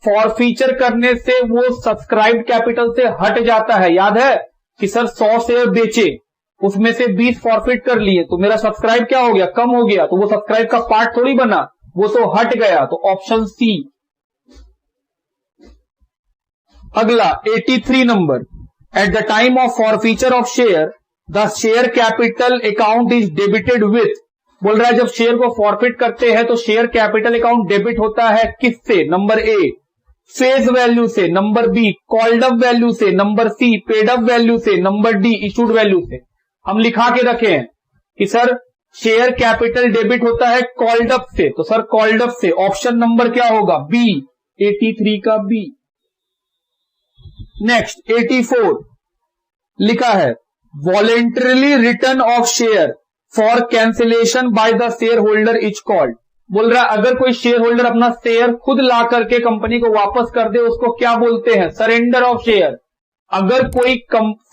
Speaker 1: फॉरफीचर करने से वो सब्सक्राइब्ड कैपिटल से हट जाता है, याद है कि सर 100 शेयर बेचे, उसमें से 20 फॉरफिट कर लिए, तो मेरा सब्सक्राइब क्या हो गया, कम हो गया, तो वो सब्सक्राइब का पार्ट थोड़ी बना, वो तो हट गया, तो ऑप्शन सी। अगला 83 number, at the time of forfeiture of share the share capital account is debited with, बोल रहा है जब शेयर को फॉरफिट करते हैं तो शेयर कैपिटल अकाउंट डेबिट होता है किससे, नंबर ए फेस वैल्यू से, number B called up value से, number C paid up value से, नंबर डी इशूड वैल्यू से। हम लिखा के रखे हैं कि सर शेयर कैपिटल डेबिट होता है कॉल्ड अप से, तो सर कॉल्ड अप से ऑप्शन नंबर क्या होगा, बी, 83 का बी। नेक्स्ट 84 लिखा है voluntarily return of share for cancellation by the share holder is called. बोल रहा है अगर कोई शेयर होल्डर अपना शेयर खुद ला करके कंपनी को वापस कर दे उसको क्या बोलते हैं? Surrender of share. अगर कोई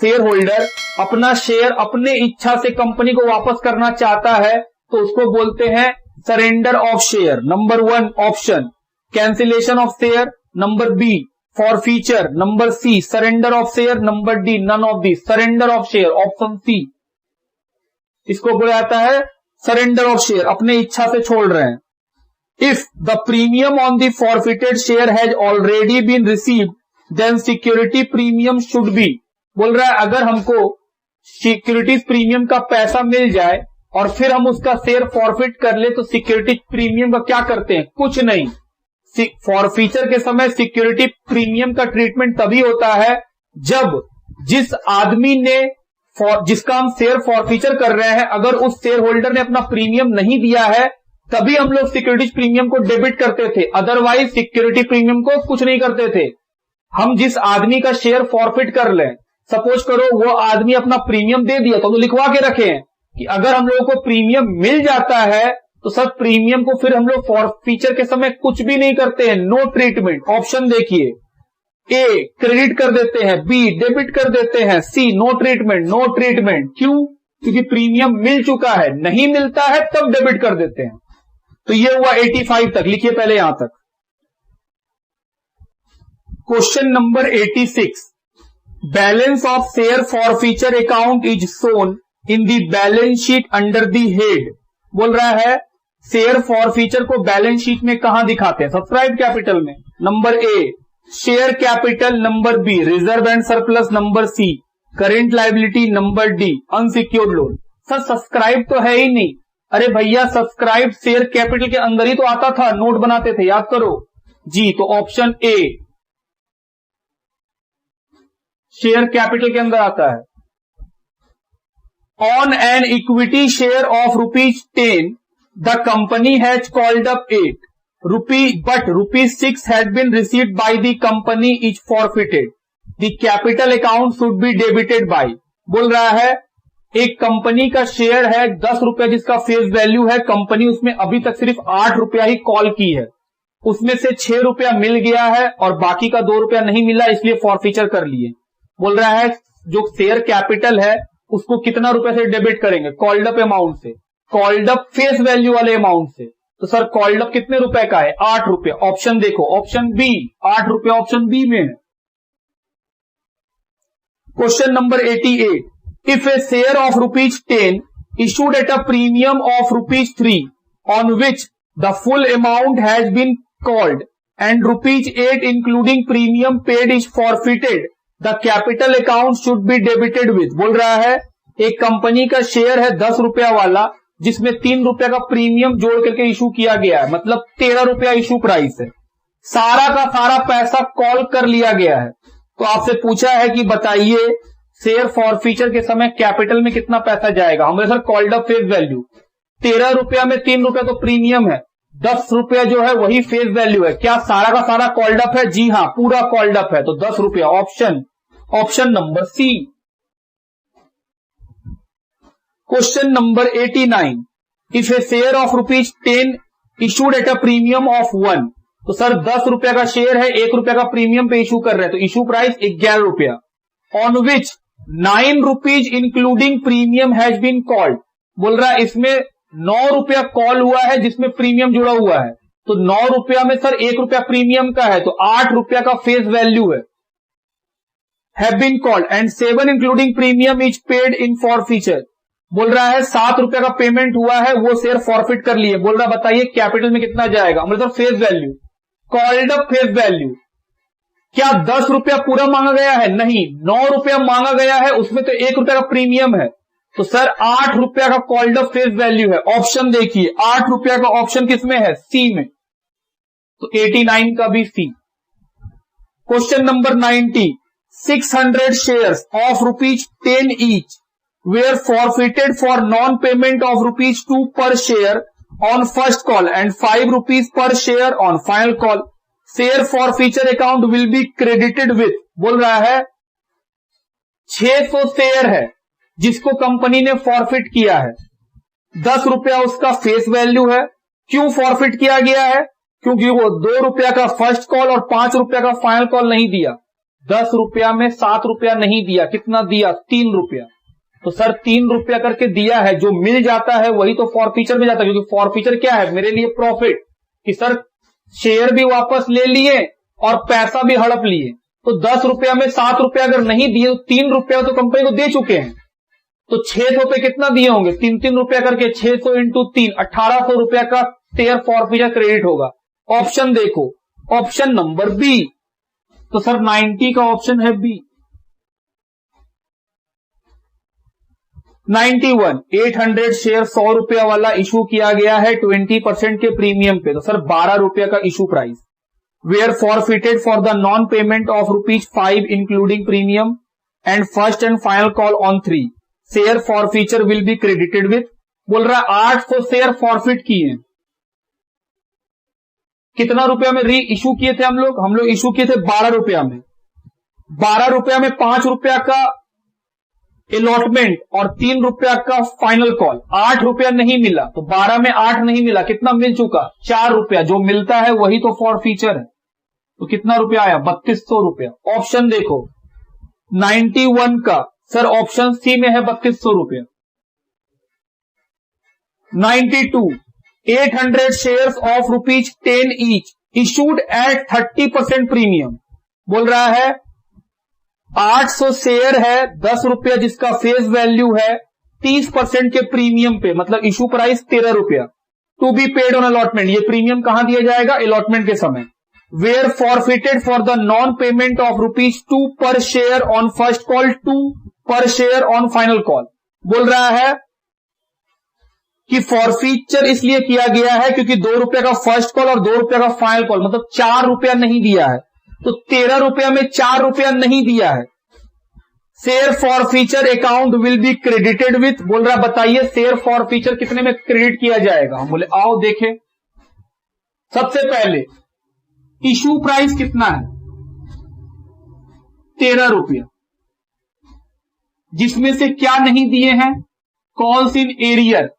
Speaker 1: शेयर होल्डर अपना शेयर अपने इच्छा से कंपनी को वापस करना चाहता है तो उसको बोलते हैं surrender of share. Number 1 option cancellation of share, number B forfeiture, number C surrender of share, number D none of the. Surrender of share option C, इसको बोला जाता है सरेंडर ऑफ शेयर, अपने इच्छा से छोड़ रहे हैं। If the premium on the forfeited share has already been received then security premium should be. बोल रहा है अगर हमको सिक्योरिटीज प्रीमियम का पैसा मिल जाए और फिर हम उसका शेयर फॉरफिट कर ले तो सिक्योरिटी प्रीमियम का क्या करते हैं? कुछ नहीं। फॉरफीचर के समय सिक्योरिटी प्रीमियम का ट्रीटमेंट तभी होता है जब जिस आदमी ने जिसका हम शेयर फॉरफीचर कर रहे हैं अगर उस शेयर होल्डर ने अपना प्रीमियम नहीं दिया है तभी हम लोग सिक्योरिटी प्रीमियम को डेबिट करते थे, अदरवाइज सिक्योरिटी प्रीमियम को कुछ नहीं करते थे। हम जिस आदमी का शेयर फॉरफिट कर लें, सपोज करो वो आदमी अपना प्रीमियम दे दिया तो लिखवा के रखें कि अगर हम लोगों को प्रीमियम मिल जाता है तो सर प्रीमियम को फिर हम लोग फॉरफीचर के समय कुछ भी नहीं करते हैं, नो ट्रीटमेंट। ऑप्शन देखिए, ए क्रेडिट कर देते हैं, बी डेबिट कर देते हैं, सी नो ट्रीटमेंट। नो ट्रीटमेंट क्यों? क्योंकि प्रीमियम मिल चुका है, नहीं मिलता है तब डेबिट कर देते हैं। तो ये हुआ 85 तक, लिखिए पहले यहां तक। Question number 86, balance of share forfeiture account is shown in the balance sheet under the head. बोल रहा है शेयर फॉरफीचर को बैलेंस शीट में कहां दिखाते हैं? सब्सक्राइब कैपिटल में। Number A share capital, number B reserve and surplus, number C current liability, number D unsecured loan. Sir subscribe तो है ही नहीं। अरे भैया सब्सक्राइब शेयर कैपिटल के अंदर ही तो आता था, नोट बनाते थे, याद करो जी। तो ऑप्शन ए शेयर कैपिटल के अंदर आता है। On an equity share of ₹10 the company has called up 8 but ₹6 had been received by the company is forfeited. The capital account should be debited by। बोल रहा है एक कंपनी का share है 10 रुपए जिसका फेस वैल्यू है, कंपनी उसमें अभी तक सिर्फ 8 रुपया ही कॉल की है, उसमें से 6 रुपया मिल गया है और बाकी का 2 रुपया नहीं मिला इसलिए फॉरफीचर कर लिए। बोल रहा है जो शेयर कैपिटल है उसको कितना रुपए से डेबिट करेंगे? कॉल्ड अप अमाउंट से, कॉल्ड अप फेस वैल्यू वाले अमाउंट से। तो सर कॉल्ड अप कितने रुपए का है? 8 रुपए। ऑप्शन देखो, ऑप्शन बी 8 रुपए ऑप्शन बी में है। Question number 88, if a share of ₹10 issued at a premium of ₹3 on which the full amount has been called and ₹8 including premium paid is forfeited, the capital account should be debited with। बोल रहा है एक company का share है 10 रुपया वाला जिसमें 3 रुपया का प्रीमियम जोड़ करके इशू किया गया है, मतलब 13 रुपया इशू प्राइस है, सारा का सारा पैसा कॉल कर लिया गया है। तो आपसे पूछा है कि बताइए शेयर फॉरफीचर के समय कैपिटल में कितना पैसा जाएगा? हमने sir called up face value 13 रुपया में 3 रुपया तो प्रीमियम है, 10 रुपया जो है वही फेस वैल्यू है। क्या सारा का सारा कॉल्ड अप है? जी हाँ, पूरा कॉल्ड अप है, तो 10 रुपया। Option number C. Question number 89, if a share of ₹10 issued at a premium of 1। तो सर 10 रुपया का शेयर है, 1 रुपया का प्रीमियम पे इशू कर रहे हैं, तो इशू प्राइस 11 रुपया। On which 9 rupees including premium has been called. बोल रहा है इसमें 9 रुपया कॉल हुआ है जिसमें प्रीमियम जुड़ा हुआ है, तो 9 रुपया में सर 1 रुपया प्रीमियम का है, तो 8 रुपया का फेस वैल्यू है। Have been called and 7 including premium is paid in forfeiture. बोल रहा है 7 रुपया का पेमेंट हुआ है, वो शेयर फॉरफिट कर लिए। बोल रहा बताइए कैपिटल में कितना जाएगा? मतलब face value, called up face value. क्या 10 रुपया पूरा मांगा गया है? नहीं, 9 रुपया मांगा गया है, उसमें तो 1 रुपया का प्रीमियम है, तो सर 8 रुपया का कॉल्ड अप फेस वैल्यू है। ऑप्शन देखिए, 8 रुपया का ऑप्शन किसमें है? सी में, तो 89 का भी C. Question number 90, 600 shares of ₹10 each were forfeited for non-payment of ₹2 per share on first call and ₹5 per share on final call. Share forfeiture account will be credited with। बोल रहा है 600 शेयर है, जिसको कंपनी ने forfeit किया है। 10 रुपया उसका फेस वैल्यू है। क्यों फॉरफिट किया गया है? क्योंकि वो 2 रुपया का फर्स्ट कॉल और 5 रुपया का फाइनल कॉल नहीं दिया। 10 रुपया में 7 रुपया नहीं दिया, कितना दिया? 3 रुपया। तो सर 3 रुपया करके दिया है, जो मिल जाता है वही तो फॉरफीचर में जाता है, क्योंकि फॉरफीचर क्या है? मेरे लिए प्रॉफिट, कि सर शेयर भी वापस ले लिए और पैसा भी हड़प लिए। तो 10 रुपया में 7 रुपया अगर नहीं दिए तो 3 रुपया तो कंपनी को दे चुके हैं। तो 600 पे कितना दिए होंगे? 3 रुपया करके 600 इंटू 3, 1800 रुपया का शेयर फॉरफीचर क्रेडिट होगा। ऑप्शन देखो, ऑप्शन नंबर बी। तो सर 90 का ऑप्शन है बी। 91, 800 शेयर 100 रुपया वाला इशू किया गया है 20% के प्रीमियम पे। तो सर 12 रुपया का issue price. Were forfeited for the non payment of ₹5 including premium and first and final call on 3 share forfeiture will be credited with. बोल रहा है 800 शेयर फॉरफिट किए। कितना रुपया में री इशू किए थे हम लोग इशू किए थे 12 रुपया में। 12 रुपया में 5 रुपया का अलॉटमेंट और 3 रुपया का फाइनल कॉल। 8 रुपया नहीं मिला, तो 12 में 8 नहीं मिला, कितना मिल चुका? 4 रुपया। जो मिलता है वही तो फॉरफीचर है। तो कितना रुपया आया? 3200 रुपया। ऑप्शन देखो 91 का सर ऑप्शन सी में है 3200 रुपया। 92, 800 shares of ₹10 each issued eight 30% premium. बोल रहा है 800 शेयर है 10 रुपया जिसका फेस वैल्यू है 30% के प्रीमियम पे, मतलब इशू प्राइस 13 रुपया। To be paid on allotment, ये प्रीमियम कहां दिया जाएगा? अलॉटमेंट के समय। Were forfeited for the non payment of ₹2 per share on first call, 2 per share on final call. बोल रहा है कि फॉरफीचर इसलिए किया गया है क्योंकि 2 रुपया का फर्स्ट कॉल और 2 रुपया का फाइनल कॉल, मतलब 4 रुपया नहीं दिया है। तो 13 रुपया में 4 रुपया नहीं दिया है। Share forfeiture account will be credited with. बोल रहा बताइए शेयर फॉरफीचर कितने में क्रेडिट किया जाएगा? हम बोले आओ देखें। सबसे पहले इशू प्राइस कितना है? 13 रुपया, जिसमें से क्या नहीं दिए हैं? Calls in arrear.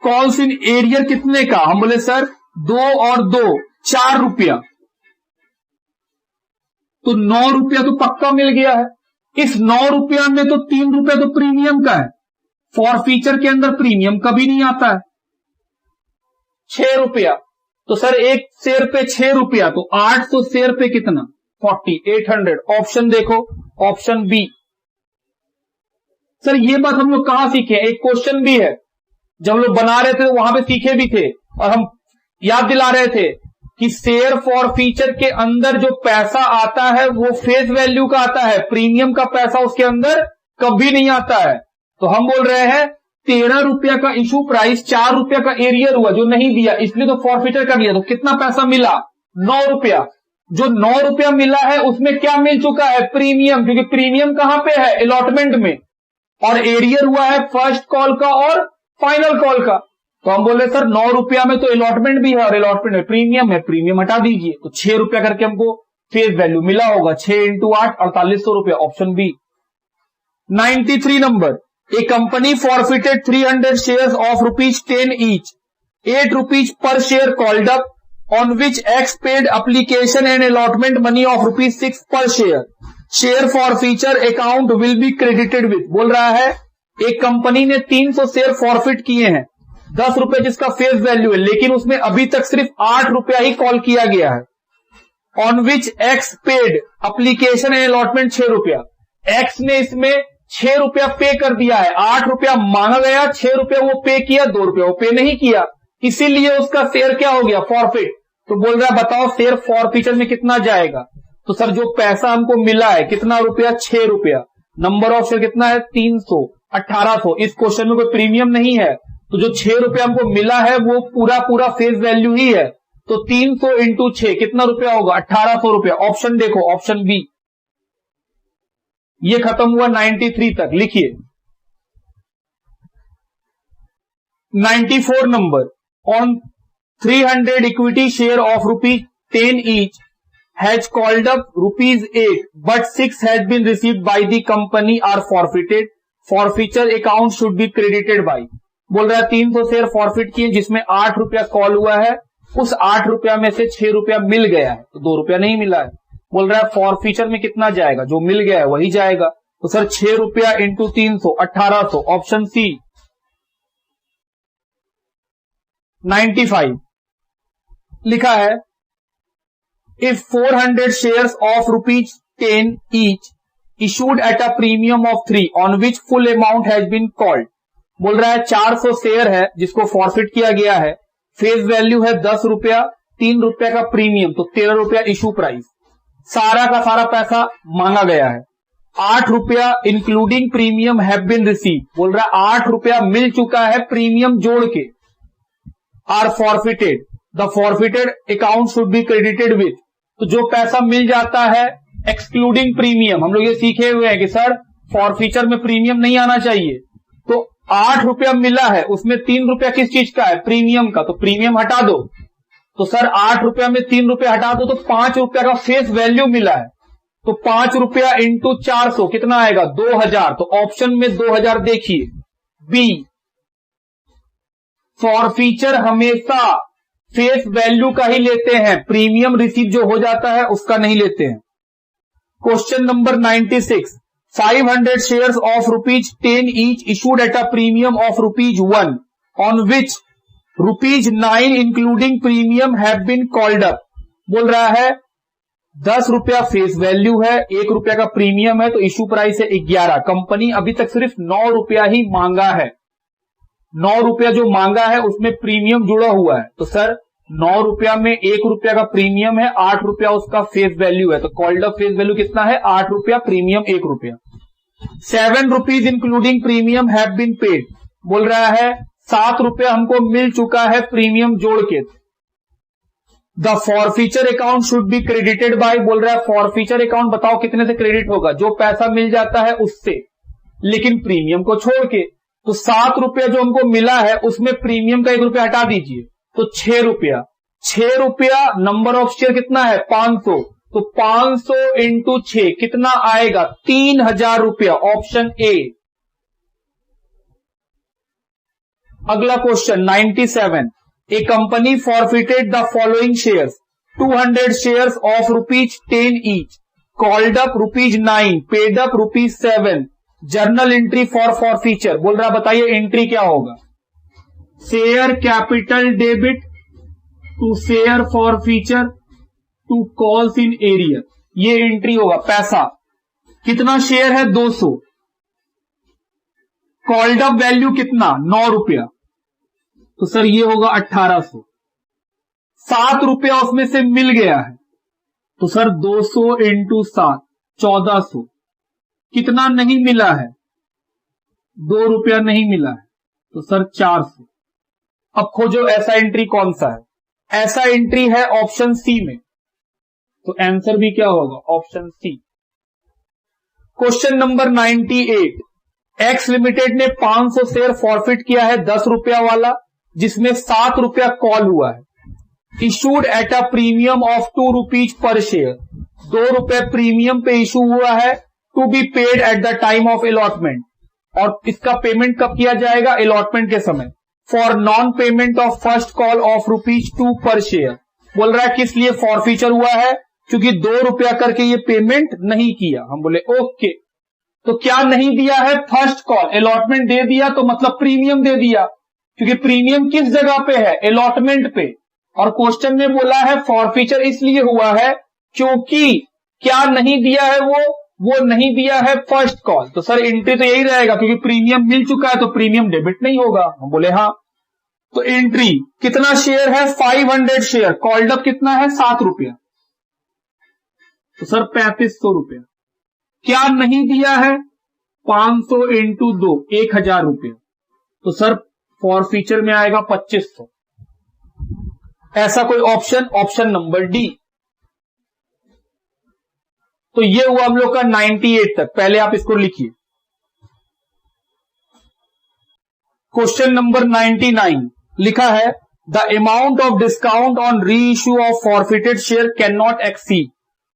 Speaker 1: Calls in arrear कितने का? हम बोले सर 2 और 2 4 रुपया, तो 9 रुपया तो पक्का मिल गया है। इस 9 रुपया में तो 3 रुपया तो प्रीमियम का है। फॉरफीचर के अंदर प्रीमियम कभी नहीं आता है। 6 रुपया, तो सर एक शेयर पे 6 रुपया, तो 800 शेयर पे कितना? 800। ऑप्शन देखो, ऑप्शन बी। सर ये बात हम लोग कहां सीखे? एक क्वेश्चन भी है, जब हम लोग बना रहे थे वहां पे सीखे भी थे, और हम याद दिला रहे थे कि शेयर फॉरफीचर के अंदर जो पैसा आता है वो फेस वैल्यू का आता है, प्रीमियम का पैसा उसके अंदर कभी नहीं आता है। तो हम बोल रहे हैं 13 रुपया का इशू प्राइस, 4 रुपया का एरियर हुआ जो नहीं दिया, इसलिए तो फॉरफीचर कर दिया। तो कितना पैसा मिला? 9 रुपया। जो 9 रुपया मिला है उसमें क्या मिल चुका है? प्रीमियम, क्योंकि प्रीमियम कहां पे है? अलॉटमेंट में, और एरियर हुआ है फर्स्ट कॉल का और फाइनल कॉल का। तो हम बोले सर 9 रुपया में तो अलॉटमेंट भी है और अलॉटमेंट में प्रीमियम है, प्रीमियम हटा दीजिए। तो 6 रुपया करके हमको फेस वैल्यू मिला होगा। 6 इंटू 8 4800 रुपया। Option B. 93 number, A company forfeited 300 shares of ₹10 each, 8 rupees per share called up, on which X paid application and allotment money of ₹6 per share. Share forfeiture account will be credited with. बोल रहा है एक कंपनी ने 300 share forfeit किए हैं, 10 रुपए जिसका फेस वैल्यू है, लेकिन उसमें अभी तक सिर्फ 8 रुपया ही कॉल किया गया है। On which X paid application and allotment 6 रुपया। एक्स ने इसमें 6 रुपया पे कर दिया है, 8 रुपया मांगा गया, 6 रुपया वो पे किया, 2 रुपया वो पे नहीं किया, इसीलिए उसका शेयर क्या हो गया? फॉरफिट। तो बोल रहा है बताओ शेयर फॉरफीचर में कितना जाएगा? तो सर जो पैसा हमको मिला है कितना रुपया? 6 रुपया। नंबर ऑफ शेयर कितना है? 300, 1800। इस क्वेश्चन में कोई प्रीमियम नहीं है, तो जो 6 रुपया हमको मिला है वो पूरा फेस वैल्यू ही है। तो 300 इंटू 6 कितना रुपया होगा? 1800 रुपया। ऑप्शन देखो, ऑप्शन बी। ये खत्म हुआ 93 तक। लिखिए 94 number, on 300 equity share of ₹10 each has called up ₹8, but 6 has been received by the company are forfeited. Forfeiture account should be credited by, बोल रहा है 300 शेयर फॉरफिट किए जिसमें 8 रुपया कॉल हुआ है, उस 8 रुपया में से 6 रुपया मिल गया है तो 2 रुपया नहीं मिला है। बोल रहा है फॉरफीचर में कितना जाएगा, जो मिल गया है वही जाएगा। तो सर 6 रुपया इंटू 300 1800, ऑप्शन सी 95 लिखा है। If 400 shares of ₹10 each issued at a premium of 3 on which full amount has been called, बोल रहा है 400 शेयर है जिसको फॉरफिट किया गया है, फेस वैल्यू है 10 रुपया, 3 रुपया का प्रीमियम तो 13 रुपया इशू प्राइस, सारा का सारा पैसा मांगा गया है। 8 रुपया including premium have been receive, बोल रहा है 8 रुपया मिल चुका है प्रीमियम जोड़ के। Are forfeited, the forfeited account should be credited with, तो जो पैसा मिल जाता है एक्सक्लूडिंग प्रीमियम, हम लोग ये सीखे हुए हैं कि सर फॉरफीचर में प्रीमियम नहीं आना चाहिए, तो 8 रुपया मिला है उसमें 3 रुपया किस चीज का है, प्रीमियम का, तो प्रीमियम हटा दो। तो सर 8 रुपया में 3 रुपया हटा दो तो 5 रुपया का फेस वैल्यू मिला है, तो 5 रुपया इंटू 400 कितना आएगा 2000, तो ऑप्शन में 2000 देखिए बी। फॉरफीचर हमेशा फेस वैल्यू का ही लेते हैं, प्रीमियम रिसीव जो हो जाता है उसका नहीं लेते हैं। Question number 96, 500 shares of ₹10 each issued at a premium of ₹1 on which ₹9 including premium have been called up, बोल रहा है 10 रुपया फेस वैल्यू है, 1 रुपया का प्रीमियम है तो इशू प्राइस है 11। कंपनी अभी तक सिर्फ 9 रुपया ही मांगा है, 9 रुपया जो मांगा है उसमें प्रीमियम जुड़ा हुआ है, तो सर 9 रुपया में 1 रुपया का प्रीमियम है, 8 रुपया उसका फेस वैल्यू है, तो कॉल्ड अप फेस वैल्यू कितना है 8 रुपया, प्रीमियम 1 रुपया। 7 rupees including premium have been paid, बोल रहा है 7 रुपया हमको मिल चुका है प्रीमियम जोड़ के। The forfeiture account should be credited bye, बोल रहा है फॉरफीचर अकाउंट बताओ कितने से क्रेडिट होगा, जो पैसा मिल जाता है उससे, लेकिन प्रीमियम को छोड़ के। तो 7 रुपया जो हमको मिला है उसमें प्रीमियम का 1 रुपया हटा दीजिए तो 6 रुपया, 6 रुपया नंबर ऑफ शेयर कितना है 500, तो 500 इंटू 6 कितना आएगा 3000 रुपया, ऑप्शन ए। अगला question 97, A company forfeited the following shares, 200 shares of ₹10 each, called up ₹9, paid up ₹7, journal entry for forfeiture, बोल रहा बताइए एंट्री क्या होगा। Share capital debit to share forfeiture to calls in arrear, ये entry होगा। पैसा कितना शेयर है 200, कॉल्ड अप वैल्यू कितना 9 रुपया, तो सर ये होगा 1800। 7 रुपया उसमें से मिल गया है तो सर 200 इंटू 7 1400। कितना नहीं मिला है 2 रुपया नहीं मिला है तो सर 400। अब खोजो ऐसा एंट्री कौन सा है, ऐसा एंट्री है ऑप्शन सी में, तो आंसर भी क्या होगा option C. Question number 98, X limited ने 500 शेयर फॉरफिट किया है 10 रुपया वाला, जिसमें 7 रुपया कॉल हुआ है, issued at a premium of ₹2 per share, 2 रुपए प्रीमियम पे इशू हुआ है, to be paid at the time of allotment, और इसका पेमेंट कब किया जाएगा अलॉटमेंट के समय, for non payment of first call of ₹2 per share. बोल रहा है किस लिए फॉरफीचर हुआ है, क्योंकि 2 रुपया करके ये पेमेंट नहीं किया। हम बोले ओके, तो क्या नहीं दिया है फर्स्ट कॉल, अलॉटमेंट दे दिया तो मतलब प्रीमियम दे दिया, क्योंकि प्रीमियम किस जगह पे है अलॉटमेंट पे, और क्वेश्चन में बोला है फॉरफीचर इसलिए हुआ है क्योंकि क्या नहीं दिया है वो नहीं दिया है फर्स्ट कॉल। तो सर एंट्री तो यही रहेगा, क्योंकि प्रीमियम मिल चुका है तो प्रीमियम डेबिट नहीं होगा। हम बोले हाँ, तो एंट्री कितना शेयर है 500 शेयर, कॉल्ड अप कितना है 7 रुपया, तो सर 3500 रुपया। क्या नहीं दिया है 500 इंटू 2 1000 रुपया, तो सर फॉरफीचर में आएगा 2500। ऐसा कोई ऑप्शन नंबर डी। तो ये हुआ हम लोग का 98 तक, पहले आप इसको लिखिए। क्वेश्चन नंबर 99 लिखा है the amount of discount on री issue of forfeited share can not exceed,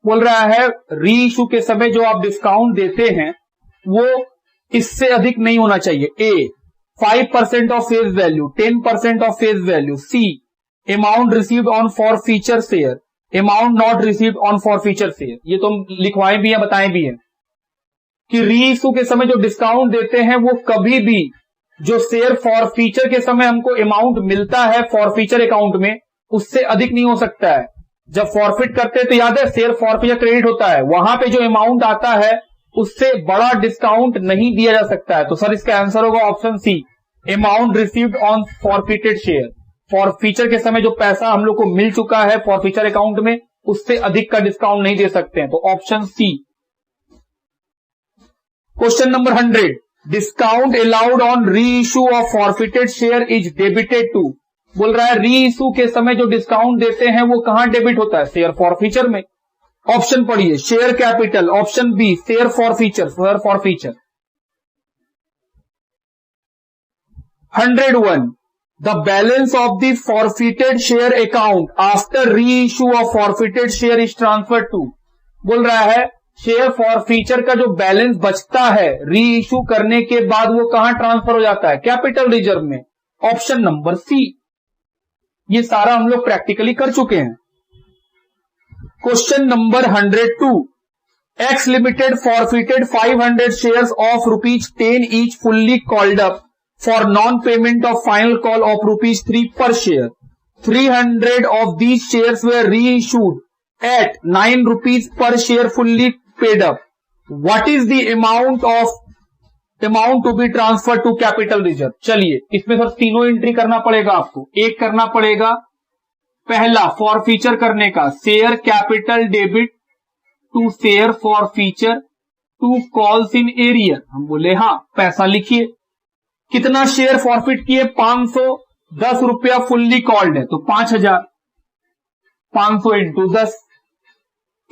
Speaker 1: बोल रहा है री इश्यू के समय जो आप डिस्काउंट देते हैं वो इससे अधिक नहीं होना चाहिए। A 5% of face value, 10% of face value. C amount received on forfeiture share, amount not received on forfeiture share. ये तो हम लिखवाए भी हैं, बताएं भी हैं कि री इशू के समय जो डिस्काउंट देते हैं वो कभी भी जो शेयर फॉर फीचर के समय हमको अमाउंट मिलता है फॉर फीचर अकाउंट में, उससे अधिक नहीं हो सकता है। जब फॉरफिट करते हैं तो याद है शेयर फॉर फीचर क्रेडिट होता है, वहां पे जो अमाउंट आता है उससे बड़ा डिस्काउंट नहीं दिया जा सकता है। तो सर इसका आंसर होगा option C, amount received on forfeited share. Forfeiture के समय जो पैसा हम लोग को मिल चुका है फॉर फीचर अकाउंट में, उससे अधिक का डिस्काउंट नहीं दे सकते हैं। तो option C. Question number 100, discount allowed on reissue of forfeited share is debited to. बोल रहा है री इशू के समय जो डिस्काउंट देते हैं वो कहां डेबिट होता है? शेयर फॉर फीचर में। ऑप्शन पढ़िए, share capital, option B share forfeiture, share forfeiture. 101, the balance of the forfeited share account after reissue of forfeited share is transfer to. बोल रहा है share for feature का जो balance बचता है री issue करने के बाद वो कहां ट्रांसफर हो जाता है? कैपिटल रिजर्व में। Option number C. ये सारा हम लोग प्रैक्टिकली कर चुके हैं। Question number 102, X limited forfeited 500 shares of ₹10 each fully called up for non payment of final call of ₹3 per share. 300 of these shares were reissued at ₹9 per share fully paid up. What is the amount to be transferred to capital reserve? चलिए इसमें sir तीनों entry करना पड़ेगा आपको। एक करना पड़ेगा पहला फॉर फीचर करने का, share capital debit to share forfeiture to calls in arrear. हम बोले हाँ, पैसा लिखिए। कितना शेयर फॉरफिट किए? 510 रुपया फुल्ली कॉल्ड है तो 5000, 500 इंटू 10।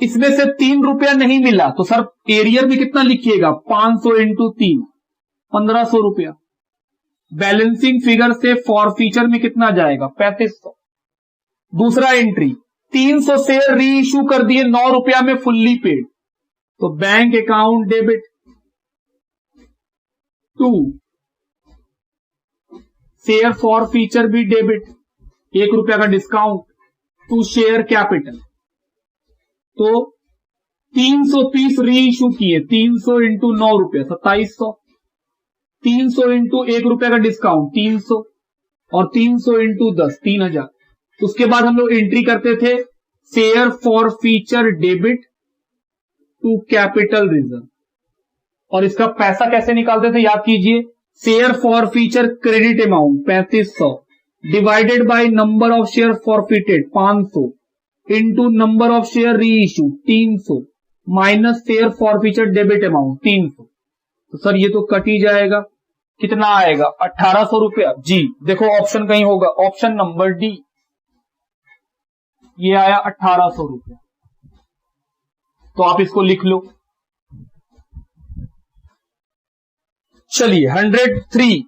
Speaker 1: इसमें से 3 रुपया नहीं मिला तो सर एरियर में कितना लिखिएगा? 500 इंटू 3, 1500 रुपया। बैलेंसिंग फिगर से फॉर फीचर में कितना जाएगा? 3500। दूसरा एंट्री, 300 शेयर री इशू कर दिए 9 रुपया में फुल्ली पेड, तो bank account debit to share forfeiture भी डेबिट, 1 रुपया का डिस्काउंट टू शेयर कैपिटल। तो 300 पीस री इशू किए, 300 इंटू 9 रुपया 2700, 300 इंटू 1 रुपया का डिस्काउंट 300 और 300 इंटू 10 3000। उसके बाद हम लोग एंट्री करते थे share forfeiture debit to capital reserve, और इसका पैसा कैसे निकालते थे याद कीजिए। Share forfeiture credit amount 3500 divided by number of share forfeited 500 into number of share reissue 300 minus share forfeiture debit amount 300। तो सर ये तो कट ही जाएगा, कितना आएगा? 1800 रुपया। जी देखो ऑप्शन कहीं होगा, ऑप्शन नंबर डी, ये आया 1800 रुपया। तो आप इसको लिख लो। चलिए 103,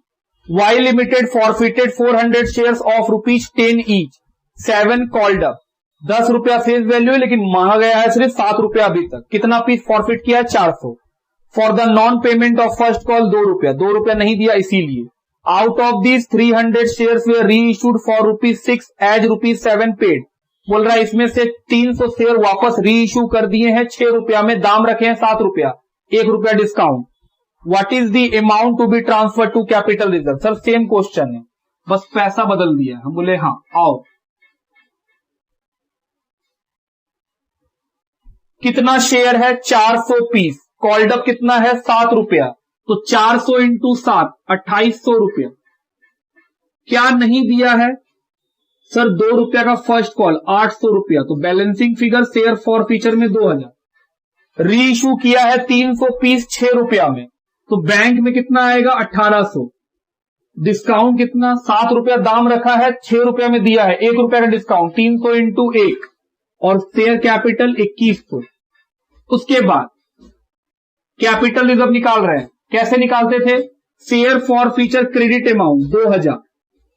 Speaker 1: Y limited forfeited 400 shares of ₹10 each, 7 called up. 10 रुपया फेस वैल्यू है लेकिन मांगा गया है सिर्फ 7 रुपया अभी तक। कितना पीस फॉरफिट किया है? 400। For the non payment of first call 2 रुपया, 2 रुपया नहीं दिया इसीलिए। Out of these 300 shares were री इशूड फॉर ₹6 एज ₹7 पेड। बोल रहा है इसमें से 300 शेयर वापस री इशू कर दिए हैं 6 रुपया में, दाम रखे हैं 7 रुपया, 1 रुपया discount. What is the amount to be transfer to capital reserve? Sir same question है, बस पैसा बदल दिया। हम बोले हाँ आओ। कितना शेयर है? 400 पीस। कॉल्ड अप कितना है? 7 रुपया, तो 400 इंटू 7 2800 रुपया। क्या नहीं दिया है सर? 2 रुपया का फर्स्ट कॉल 800 रुपया, तो balancing figure share forfeiture में 2000। री इशू किया है 300 पीस 6 रुपया में, तो बैंक में कितना आएगा? 1800। डिस्काउंट कितना? 7 रुपया दाम रखा है, 6 रुपया में दिया है, 1 रुपया का डिस्काउंट 300 इंटू 1 और शेयर कैपिटल 2100। उसके बाद कैपिटल रिजर्व निकाल रहे हैं। कैसे निकालते थे? Share forfeiture credit amount 2000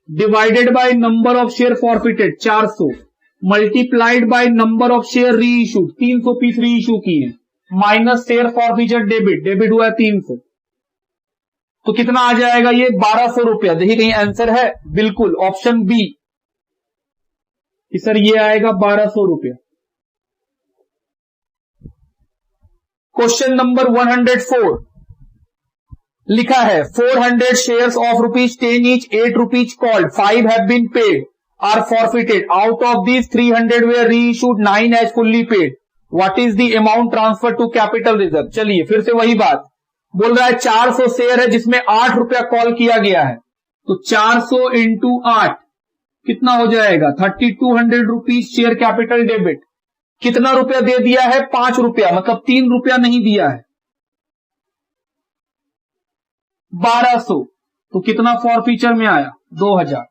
Speaker 1: divided by number of share forfeited 400 multiplied by number of share reissue, 300 piece री इशू किए, minus share forfeiture debit, debit हुआ है 300। तो कितना आ जाएगा ये 1200 रुपया। देखिए कहीं आंसर है, बिल्कुल ऑप्शन बी कि सर ये आएगा 1200 रुपया। क्वेश्चन नंबर 104 लिखा है 400 shares of ₹10 each, 8 rupees called, 5 have been paid are forfeited, out of this 300 were reissued, 9 as fully paid, what is the amount transfer to capital reserve. चलिए फिर से वही बात बोल रहा है, 400 शेयर है जिसमें 8 रुपया कॉल किया गया है, तो 400 इंटू 8 कितना हो जाएगा 3200 रुपीज शेयर कैपिटल डेबिट। कितना रुपया दे दिया है 5 रुपया, मतलब 3 रुपया नहीं दिया है, 1200, तो कितना फॉरफीचर में आया 2000।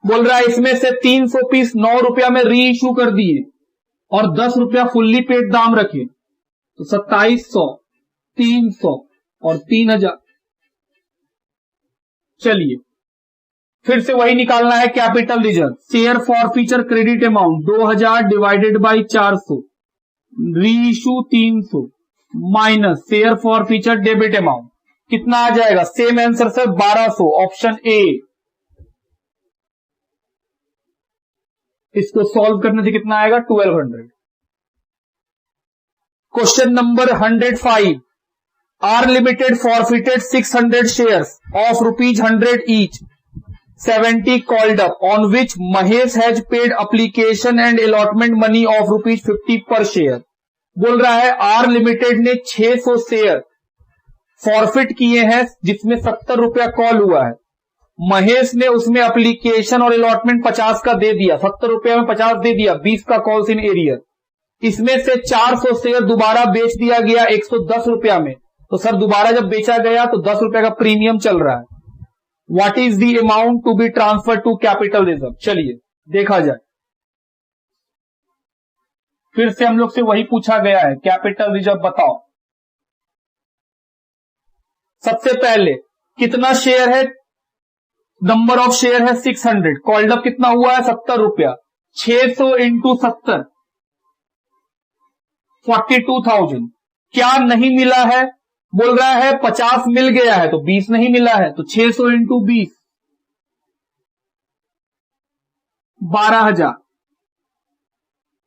Speaker 1: बोल रहा है इसमें से 300 पीस 9 रुपया में री इश्यू कर दिए और 10 रुपया फुल्ली पेड दाम रखे, तो 2700, 300 और 3000। चलिए फिर से वही निकालना है capital reserve. Share forfeiture credit amount 2000 divided by 400, reissue 300 minus share forfeiture debit amount, कितना आ जाएगा same answer sir 1200, option A. इसको सॉल्व करने से कितना आएगा 1200। Question number 105 R limited forfeited 600 shares of ₹100 each, 70 called up, on which Mahesh has paid application and allotment money of ₹50 per share। बोल रहा है आर लिमिटेड ने 600 शेयर फॉरफिट किए हैं जिसमें 70 रुपया कॉल हुआ है। महेश ने उसमें एप्लीकेशन और अलॉटमेंट 50 का दे दिया, 70 रुपया में 50 दे दिया, 20 का कॉल्स इन एरियर। इसमें से 400 शेयर दोबारा बेच दिया गया 110 रुपया में, तो सर दोबारा जब बेचा गया तो 10 रुपया का प्रीमियम चल रहा है। What is the amount to be transfer to capital reserve. चलिए देखा जाए, फिर से हम लोग से वही पूछा गया है, कैपिटल रिजर्व बताओ। सबसे पहले कितना शेयर है, नंबर ऑफ शेयर है 600, कॉल्ड अप कितना हुआ है 70 रुपया, 600 इंटू 70 42,000। क्या नहीं मिला है, बोल रहा है 50 मिल गया है तो 20 नहीं मिला है, तो 600 into 20 12,000।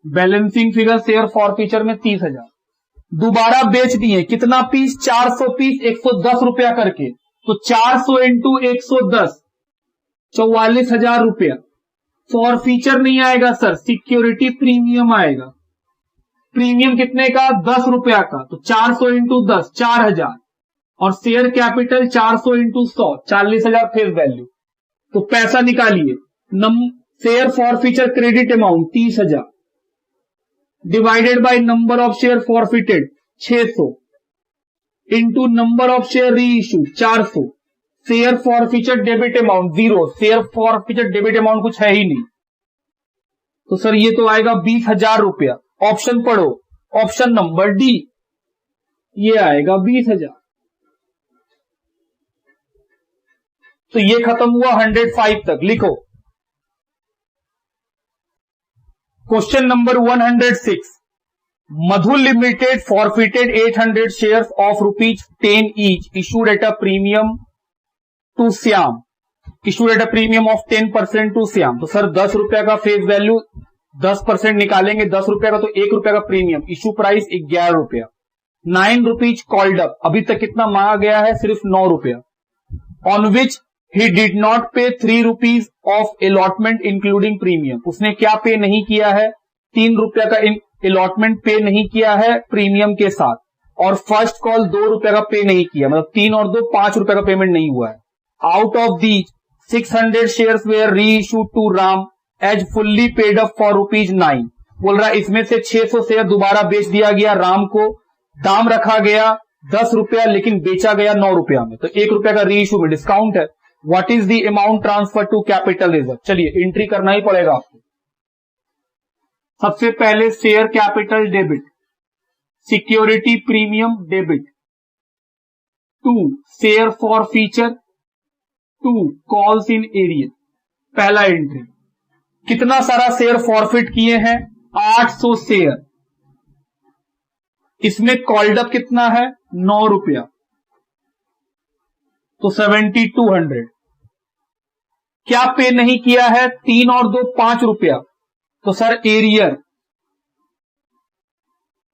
Speaker 1: Balancing figure share forfeiture में 30,000। दोबारा बेच दिए कितना पीस 400 पीस 110 रुपया करके, तो 400 इंटू 110 44,000 रुपया। फॉरफीचर नहीं आएगा सर, सिक्योरिटी प्रीमियम आएगा। प्रीमियम कितने का 10 रुपया का, तो 400 इंटू 10 4000 और share capital 400 into 100 40,000 face value. तो पैसा निकालिए, share forfeiture credit amount 30,000 divided by number of share forfeited 600 into number of share reissue 400, share forfeiture debit amount 0, share forfeiture debit amount कुछ है ही नहीं, तो सर ये तो आएगा 20,000 रुपया। ऑप्शन पढ़ो, ऑप्शन नंबर डी, ये आएगा 20,000। तो ये खत्म हुआ 105 तक। लिखो question number 106 Madhu limited forfeited 800 shares of ₹10 each, issued at a premium to Shyam, issued at a premium of 10% to Shyam. तो सर 10 रुपया का फेस वैल्यू 10% निकालेंगे, 10 रुपया का तो 1 रुपया का प्रीमियम, इशू प्राइस 11 रुपया, 9 रुपीज कॉल्ड अप, अभी तक कितना मांगा गया है सिर्फ 9 रुपया, on which he did not पे 3 rupees of allotment including premium. उसने क्या पे नहीं किया है 3 रुपया का अलॉटमेंट पे नहीं किया है प्रीमियम के साथ, और फर्स्ट कॉल 2 रुपया का पे नहीं किया, मतलब 3 और 2 5 रुपया का पेमेंट नहीं हुआ है। Out of these 600 shares were reissued to Ram as fully paid up for ₹9। बोल रहा है इसमें से 600 शेयर दोबारा बेच दिया गया राम को, दाम रखा गया 10 रुपया लेकिन बेचा गया 9 रुपया में, तो 1 रुपया का री इश्यू में डिस्काउंट है। What is the amount transfer to capital reserve. चलिए एंट्री करना ही पड़ेगा आपको। सबसे पहले share capital debit, security premium debit, 2 share forfeiture, 2 calls in arrear. पहला एंट्री, कितना सारा शेयर फॉरफिट किए हैं 800 शेयर, इसमें कॉल्ड अप कितना है 9 रुपया, तो 7200। क्या पे नहीं किया है? 3 और 2 5 रुपया, तो सर एरियर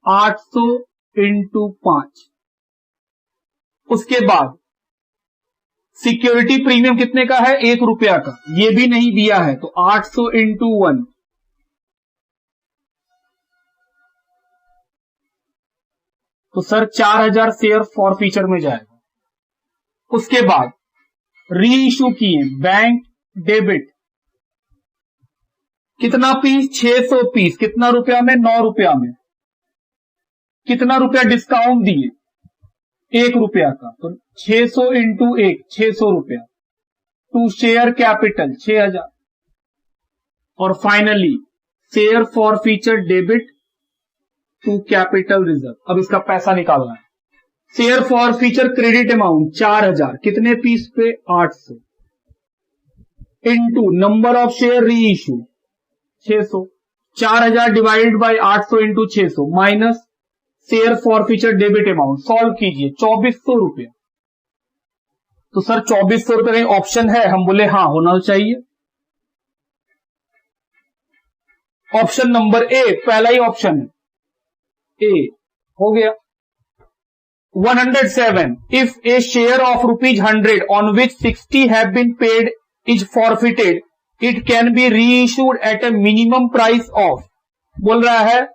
Speaker 1: 800 इंटू 5। उसके बाद सिक्योरिटी प्रीमियम कितने का है? 1 रुपया का, ये भी नहीं दिया है, तो 800 इंटू 1, तो सर 4000 शेयर फॉर फीचर में जाएगा। उसके बाद री इशू किए बैंक डेबिट, कितना पीस? 600 पीस, कितना रुपया में? 9 रुपया में। कितना रुपया डिस्काउंट दिए? 1 रुपया का, तो 600 इंटू 1, 600 रुपया। टू शेयर कैपिटल 6000, और finally share forfeiture debit to capital reserve. अब इसका पैसा निकालना है। Share forfeiture credit amount 4000, कितने पीस पे? 800, into number of share reissue 600, 4000 divided by 800 into 600 minus share forfeiture debit amount. Solve कीजिए, 2400 रुपया। तो सर 2400 रुपये का ऑप्शन है? हम बोले हाँ, होना चाहिए। ऑप्शन नंबर ए, पहला ही ऑप्शन है, ए हो गया। 107, if a share of ₹100 on which 60 have been paid is forfeited, it can be reissued at a minimum price of. बोल रहा है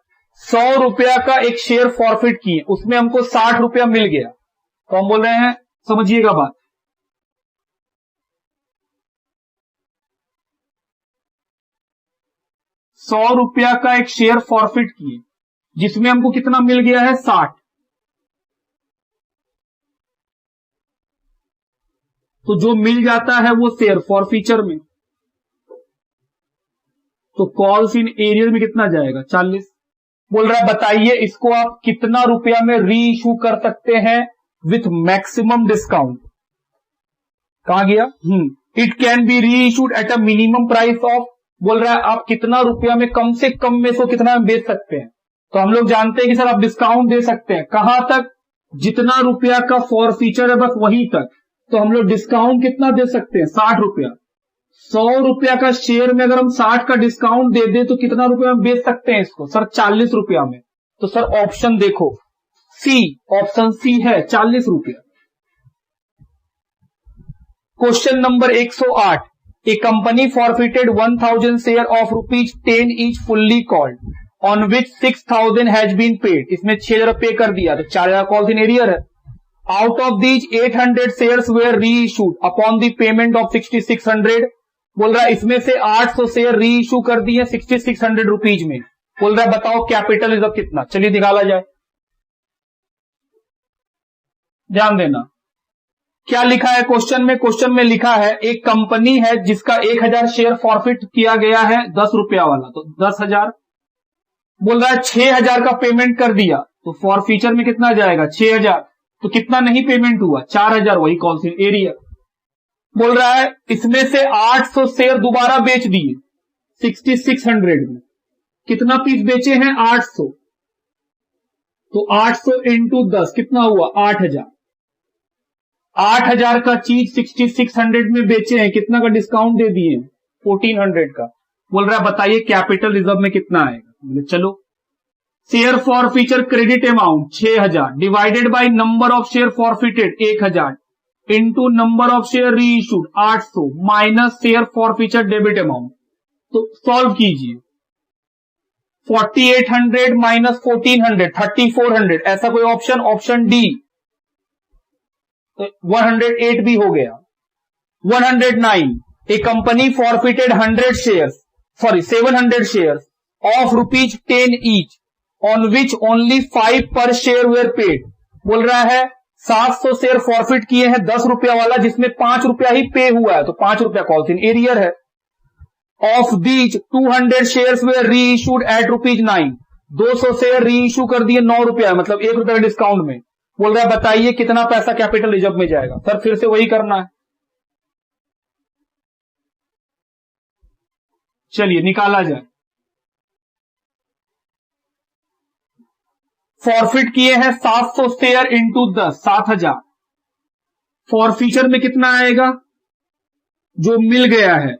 Speaker 1: 100 रुपया का एक शेयर फॉरफिट किए, उसमें हमको 60 रुपया मिल गया, तो हम बोल रहे हैं, समझिएगा बात, ₹100 का एक शेयर फॉरफिट किए जिसमें हमको कितना मिल गया है? 60। तो जो मिल जाता है वो शेयर फॉर फीचर में, तो कॉल्स इन एरियर में कितना जाएगा? 40। बोल रहा है बताइए इसको आप कितना रुपया में री इशू कर सकते हैं विथ मैक्सिमम डिस्काउंट। कहां गया? It can be reissued at a minimum price of. बोल रहा है आप कितना रुपया में, कम से कम में से कितना में बेच सकते हैं। तो हम लोग जानते हैं कि सर आप डिस्काउंट दे सकते हैं, कहां तक? जितना रुपया का फॉर फीचर है बस वहीं तक। तो हम लोग डिस्काउंट कितना दे सकते हैं? 60 रुपया। 100 रुपया का शेयर में अगर हम 60 का डिस्काउंट दे दे तो कितना रुपया में बेच सकते हैं इसको? सर 40 रुपया में। तो सर ऑप्शन देखो, सी, ऑप्शन सी है 40 रुपया। Question number 108, a company forfeited 1000 share of ₹10 each fully called on which 6000 has been paid. इसमें 6000 पे कर दिया तो 4000 कॉल्स इन एरियर है। Out of these 800 shares were reissued upon the payment of 6600। बोल रहा है इसमें से 800 शेयर री इशू कर दिए 6600 रुपीज में। बोल रहा है बताओ कैपिटल रिजर्व कितना? चलिए निकाला जाए। ध्यान देना क्या लिखा है क्वेश्चन में। क्वेश्चन में लिखा है एक कंपनी है जिसका 1000 शेयर फॉरफिट किया गया है 10 रुपया वाला, तो 10,000। बोल रहा है 6000 का पेमेंट कर दिया, तो फॉर फीचर में कितना जाएगा? 6000। तो कितना नहीं पेमेंट हुआ? 4000, वही कॉल इन एरिया। बोल रहा है इसमें से 800 शेयर दोबारा बेच दिए 6600 में। कितना पीस बेचे हैं? 800। तो 800 इंटू 10 कितना हुआ? 8000। 8000 का चीज 6600 में बेचे हैं, कितना का डिस्काउंट दे दिए? 1400 का। बोल रहा है बताइए कैपिटल रिजर्व में कितना आएगा? बोले चलो, share forfeiture credit amount 6000 divided by number of share forfeited 1000 into number of share reissued 800 minus share forfeiture debit amount. तो सॉल्व कीजिए, 4800 माइनस 1400 3400, ऐसा कोई ऑप्शन? Option D. तो 108 भी हो गया। 109, a company forfeited 700 shares of ₹10 each on which only 5 per share where paid. बोल रहा है 700 शेयर फॉरफिट किए हैं 10 रुपया वाला, जिसमें 5 रुपया ही पे हुआ है, तो 5 रुपया कॉल्स इन एरियर है। Of these 200 shares were reissued at ₹9। 200 share री इशू कर दिए 9 रुपया, मतलब 1 रुपया डिस्काउंट में। बोल रहा है बताइए कितना पैसा कैपिटल रिजर्व में जाएगा? सर फिर से वही करना है, चलिए निकाला जाए। फॉरफिट किए हैं 700 शेयर इंटू 10, 7000। फॉरफीचर में कितना आएगा, जो मिल गया है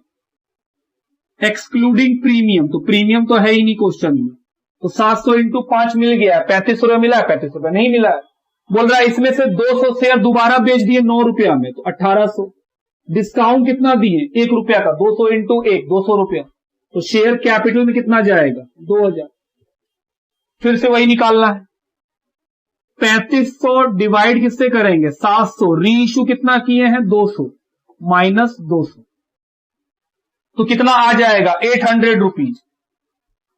Speaker 1: एक्सक्लूडिंग प्रीमियम, तो प्रीमियम तो है ही नहीं क्वेश्चन में, तो 700 इंटू 5 मिल गया, 35 रुपया मिला है, 35 रुपया नहीं मिला है। बोल रहा है इसमें से 200 शेयर दोबारा बेच दिए 9 रुपया में, तो 1800। डिस्काउंट कितना दिए, 1 रुपया का, 200 इंटू 1 200 रुपया, तो शेयर कैपिटल में कितना जाएगा, 2000। फिर से वही निकालना है, 3500 डिवाइड किससे करेंगे, 700, री इशू कितना किए हैं 200 माइनस 200, तो कितना आ जाएगा 800 रुपीज।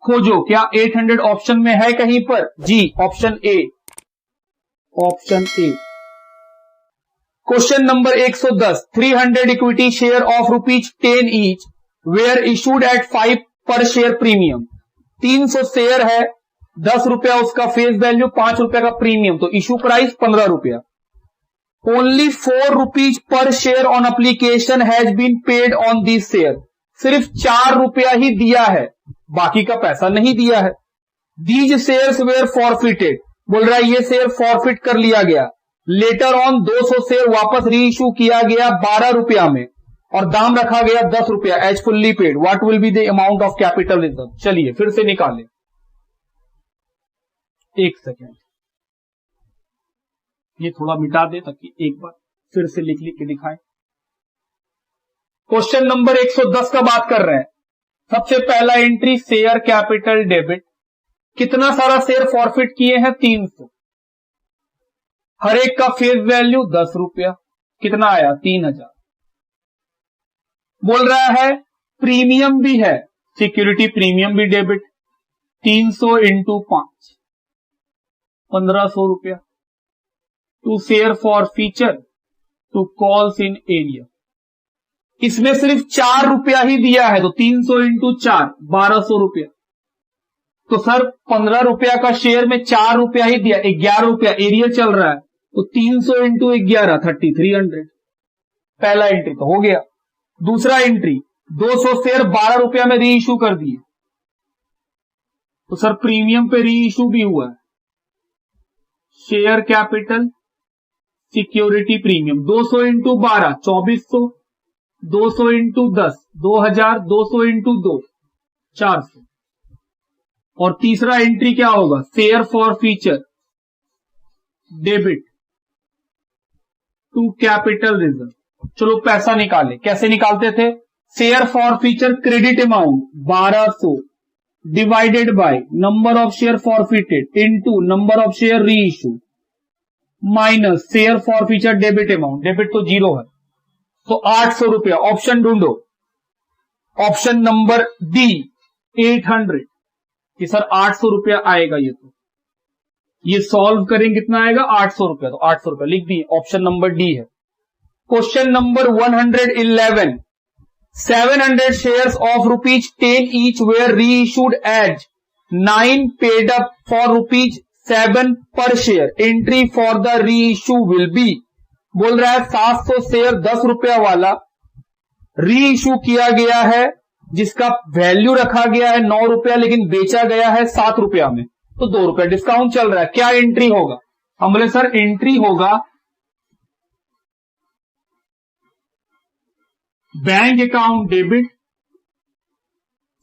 Speaker 1: खोजो, क्या 800 ऑप्शन में है कहीं पर, जी option A, option A. Question number 110, 300 equity share of ₹10 each were issued at 5 per share premium. 300 share है, 10 रुपया उसका फेस वैल्यू, 5 रुपया का प्रीमियम, तो इशू प्राइस 15 रुपया। Only 4 rupees per share on application has been paid on this share. सिर्फ 4 रुपया ही दिया है, बाकी का पैसा नहीं दिया है। दीज शेयर्स वेयर फॉरफिटेड, बोल रहा है ये शेयर फॉरफिट कर लिया गया। लेटर ऑन 200 शेयर वापस री इशू किया गया 12 रुपया में और दाम रखा गया 10 रुपया as fully paid. What will be the amount of capital reserve. चलिए फिर से निकालें, एक सेकेंड, ये थोड़ा मिटा दे ताकि एक बार फिर से लिख के दिखाएं। क्वेश्चन नंबर 110 का बात कर रहे हैं। सबसे पहला एंट्री शेयर कैपिटल डेबिट, कितना सारा शेयर फॉरफिट किए हैं 300, हर एक का फेस वैल्यू 10 रुपया, कितना आया 3000। बोल रहा है प्रीमियम भी है, सिक्योरिटी प्रीमियम भी डेबिट, 300 इंटू 5 1500 रुपया। To share forfeiture to calls in arrear, इसमें सिर्फ 4 रुपया ही दिया है, तो 300 इंटू 4 1200 रुपया। तो सर 15 रुपया का शेयर में 4 रुपया ही दिया, 11 रुपया एरिया चल रहा है, तो 300 इंटू 11 3300। पहला एंट्री तो हो गया। दूसरा एंट्री 200 शेयर 12 रुपया में री इशू कर दिए, तो सर प्रीमियम पे री इशू भी हुआ है। Share capital security premium 200 into 12 2400, 200 into 10 2000, 200 into 2 400। और तीसरा एंट्री क्या होगा, share forfeiture debit to capital reserve. चलो पैसा निकाले, कैसे निकालते थे, share forfeiture credit amount 1200 divided by number of share forfeited into number of share reissue minus share forfeiture debit amount, debit तो 0 है, तो 800 रुपया। ऑप्शन ढूंढो, ऑप्शन नंबर डी 800, कि सर 800 रुपया आएगा। ये सॉल्व करेंगे कितना आएगा 800 रुपया, तो 800 रुपया लिख दिए, ऑप्शन नंबर डी है। Question number 111, 700 shares of ₹10 each were reissued as 9 paid up for ₹7 per share. Entry for the reissue will be, बोल रहा है 700 शेयर 10 रुपया वाला री इशू किया गया है, जिसका वैल्यू रखा गया है 9 रुपया, लेकिन बेचा गया है 7 रुपया में, तो 2 रुपया डिस्काउंट चल रहा है। क्या एंट्री होगा, हम बोले सर एंट्री होगा bank account debit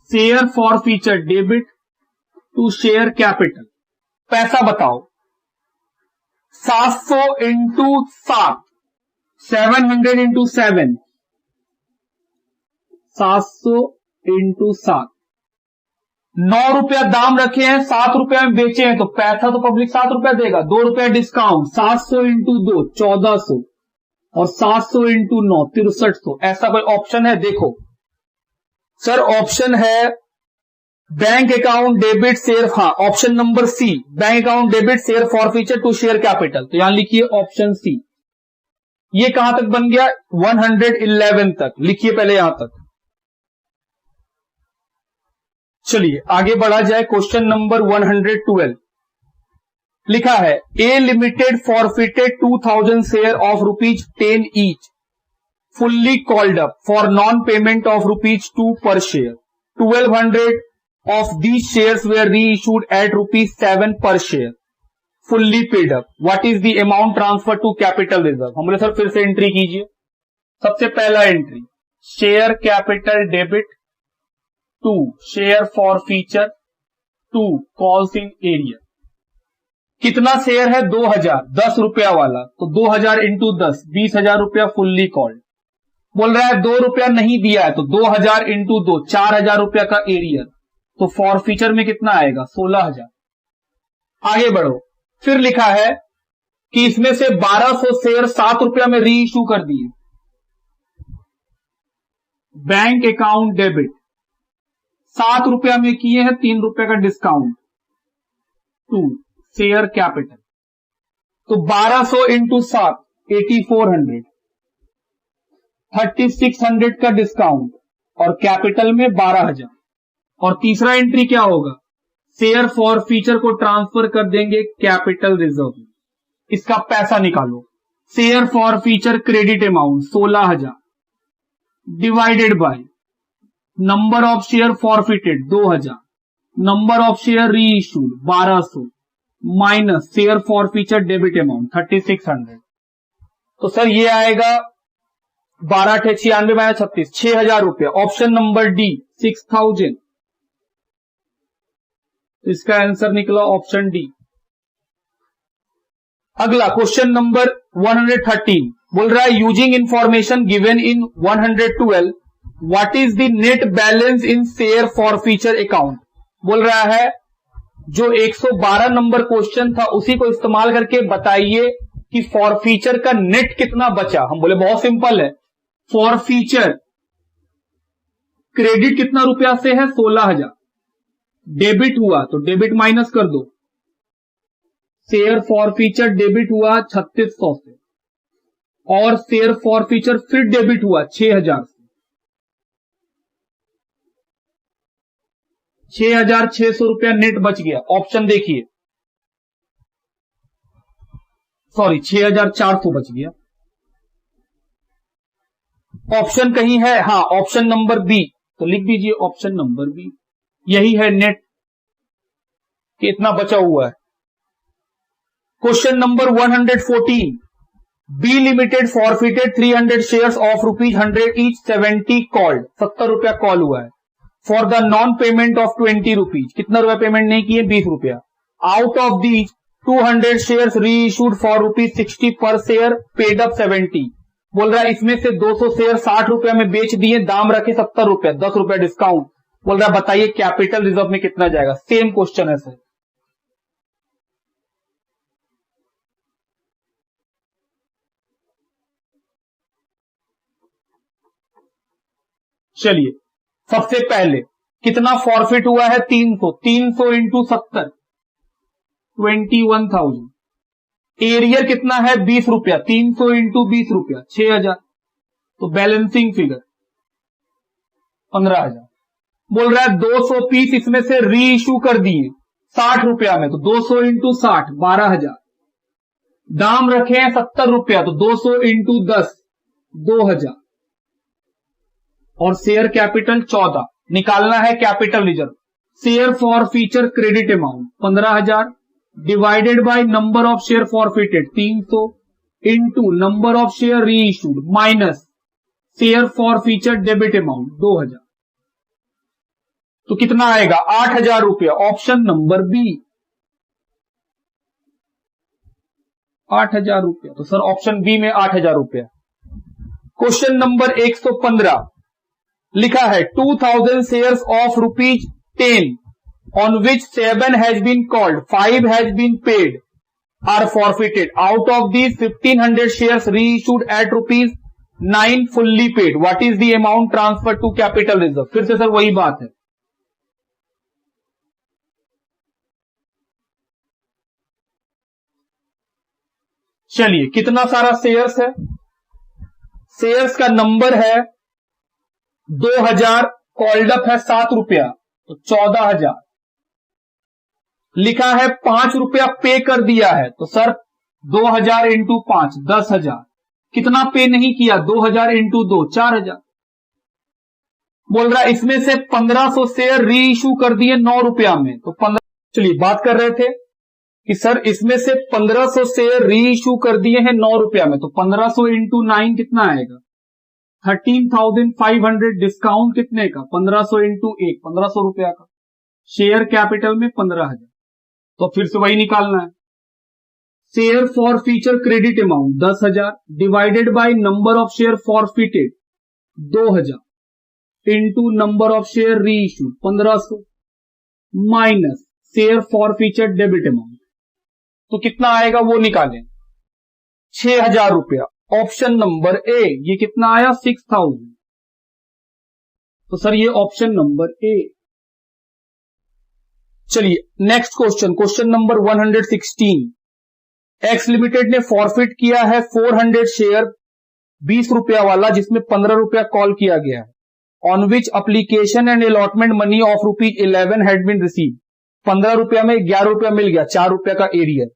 Speaker 1: share forfeiture debit to share capital. पैसा बताओ, 700 इंटू 7 700 इंटू 7 700 इंटू 7 9 रुपया दाम रखे हैं, 7 रुपया में बेचे हैं, तो पैसा तो पब्लिक 7 रुपया देगा, 2 रुपया डिस्काउंट, 700 इंटू 2 1400 और 700 इंटू 9 6300। ऐसा कोई ऑप्शन है, देखो सर ऑप्शन है बैंक अकाउंट डेबिट शेयर, हाँ option number C, bank account debit share forfeiture to share capital, तो यहां लिखिए ऑप्शन सी। ये कहां तक बन गया 111 तक, लिखिए पहले यहां तक। चलिए आगे बढ़ा जाए, क्वेश्चन नंबर 112 लिखा है a limited forfeited 2000 share of ₹10 each fully called up for non payment of ₹2 per share. 1200 of these shares were reissued at ₹7 per share. Fully paid up. What is the amount transfer to capital reserve? हम बोले sir फिर से entry कीजिए। सबसे पहला entry share capital debit to share forfeiture to calls in arrear. कितना share है? 2000, 10 रुपया वाला, तो 2000 इंटू 10, 20,000 रुपया फुल्ली कॉल्ड। बोल रहा है 2 रुपया नहीं दिया है, तो 2000 इंटू 2, 4000 रुपया का एरियर, तो फॉर फीचर में कितना आएगा? 16,000। आगे बढ़ो, फिर लिखा है कि इसमें से 1200 शेयर 7 रुपया में री इश्यू कर दिए। बैंक अकाउंट डेबिट 7 रुपया में किए हैं, 3 रुपया का डिस्काउंट टू शेयर कैपिटल, तो 1200 इंटू 7, 8400, 3600 का डिस्काउंट और कैपिटल में 12,000। और तीसरा एंट्री क्या होगा? शेयर फॉर फीचर को ट्रांसफर कर देंगे कैपिटल रिजर्व में। इसका पैसा निकालो। Share forfeiture credit amount 16,000 divided by number of share forfeited 2000, number of share reissued 1200 minus share forfeiture debit amount 3600। तो सर ये आएगा 12 × 96 माइनस 36, 6,000 रुपया। Option number D 6,000। तो इसका आंसर निकला ऑप्शन डी। अगला क्वेश्चन नंबर 113 बोल रहा है using information given in 112 what is the net balance in share for feature account. बोल रहा है जो 112 नंबर क्वेश्चन था उसी को इस्तेमाल करके बताइए कि फॉर फीचर का नेट कितना बचा। हम बोले बहुत सिंपल है, फॉर फीचर क्रेडिट कितना रुपया से है? 16,000। डेबिट हुआ तो डेबिट माइनस कर दो, शेयर फॉर फीचर डेबिट हुआ 3600 से, और शेयर फॉर फीचर फिर डेबिट हुआ 6,000 से, 6,600 रुपया नेट बच गया। ऑप्शन देखिए, सॉरी 6,400 बच गया। ऑप्शन कहीं है? हाँ, ऑप्शन नंबर बी, तो लिख दीजिए ऑप्शन नंबर बी, यही है नेट कितना बचा हुआ है। Question number 114 B limited forfeited 300 shares of ₹100 each 70 called, 70 रुपया कॉल हुआ है for the non payment of 20 rupees. कितना रुपया पेमेंट नहीं किए? 20 रुपया। आउट ऑफ दीज 200 शेयर्स री issued for ₹60 per share, paid up 70। बोल रहा है इसमें से 200 शेयर 60 रुपया में बेच दिए, दाम रखे 70 रुपया, 10 रुपया डिस्काउंट। बोल रहा है बताइए कैपिटल रिजर्व में कितना जाएगा। सेम क्वेश्चन है सर। चलिए सबसे पहले कितना फॉरफिट हुआ है? 300, 300 इंटू 70 21,000। एरियर कितना है? 20 रुपया, 300 इंटू 20 रुपया 6,000, तो बैलेंसिंग फिगर 15,000। बोल रहा है 200 पीस इसमें से री इश्यू कर दिए 60 रुपया में, तो 200 इंटू 60 12,000। दाम रखे हैं 70 रुपया, तो 200 इंटू 10 2,000, और शेयर कैपिटल 14। निकालना है capital reserve. Share forfeiture credit amount 15,000 divided by number of share forfeited 300 into number of share reissued minus share forfeiture debit amount 2,000, तो कितना आएगा? 8,000 रुपया। ऑप्शन नंबर बी 8,000 रुपया। तो sir option B में 8,000 रुपया। Question number 115 लिखा है 2,000 shares of ₹10 on which 7 has been called, 5 has been paid are forfeited. Out of these 1,500 shares reissued at ₹9 fully paid. What is the amount transferred to capital reserve? फिर से sir वही बात है। चलिए कितना सारा शेयर्स है? शेयर्स का नंबर है 2000, कॉल्ड अप है 7 रुपया, तो 14,000। लिखा है 5 रुपया पे कर दिया है, तो सर 2000 इंटू 5 10,000। कितना पे नहीं किया? 2000 इंटू 2 4,000। बोल रहा है इसमें से 1500 शेयर री इशू कर दिए 9 रुपया में, तो 15। चलिए बात कर रहे थे कि सर इसमें से 1500 शेयर री इशू कर दिए हैं 9 रुपया में, तो 1500 इंटू 9 कितना आएगा 13,500। डिस्काउंट कितने का 1500 इंटू 1 1500 रुपया का, शेयर कैपिटल में 15,000, तो फिर से वही निकालना है। Share forfeiture credit amount 10,000 divided by number of share forfeited 2,000 into number of share reissue 1500 minus share forfeiture debit amount, तो कितना आएगा वो निकालें 6,000 रुपया। ऑप्शन नंबर ए, ये कितना आया 6,000, तो सर ये ऑप्शन नंबर ए। चलिए next question, question number 116। X limited ने फॉरफिट किया है 400 शेयर 20 रुपया वाला, जिसमें 15 रुपया कॉल किया गया है, on which application and allotment money of ₹11 had been receive. 15 रुपया में 11 रुपया मिल गया, 4 रुपया का arrear.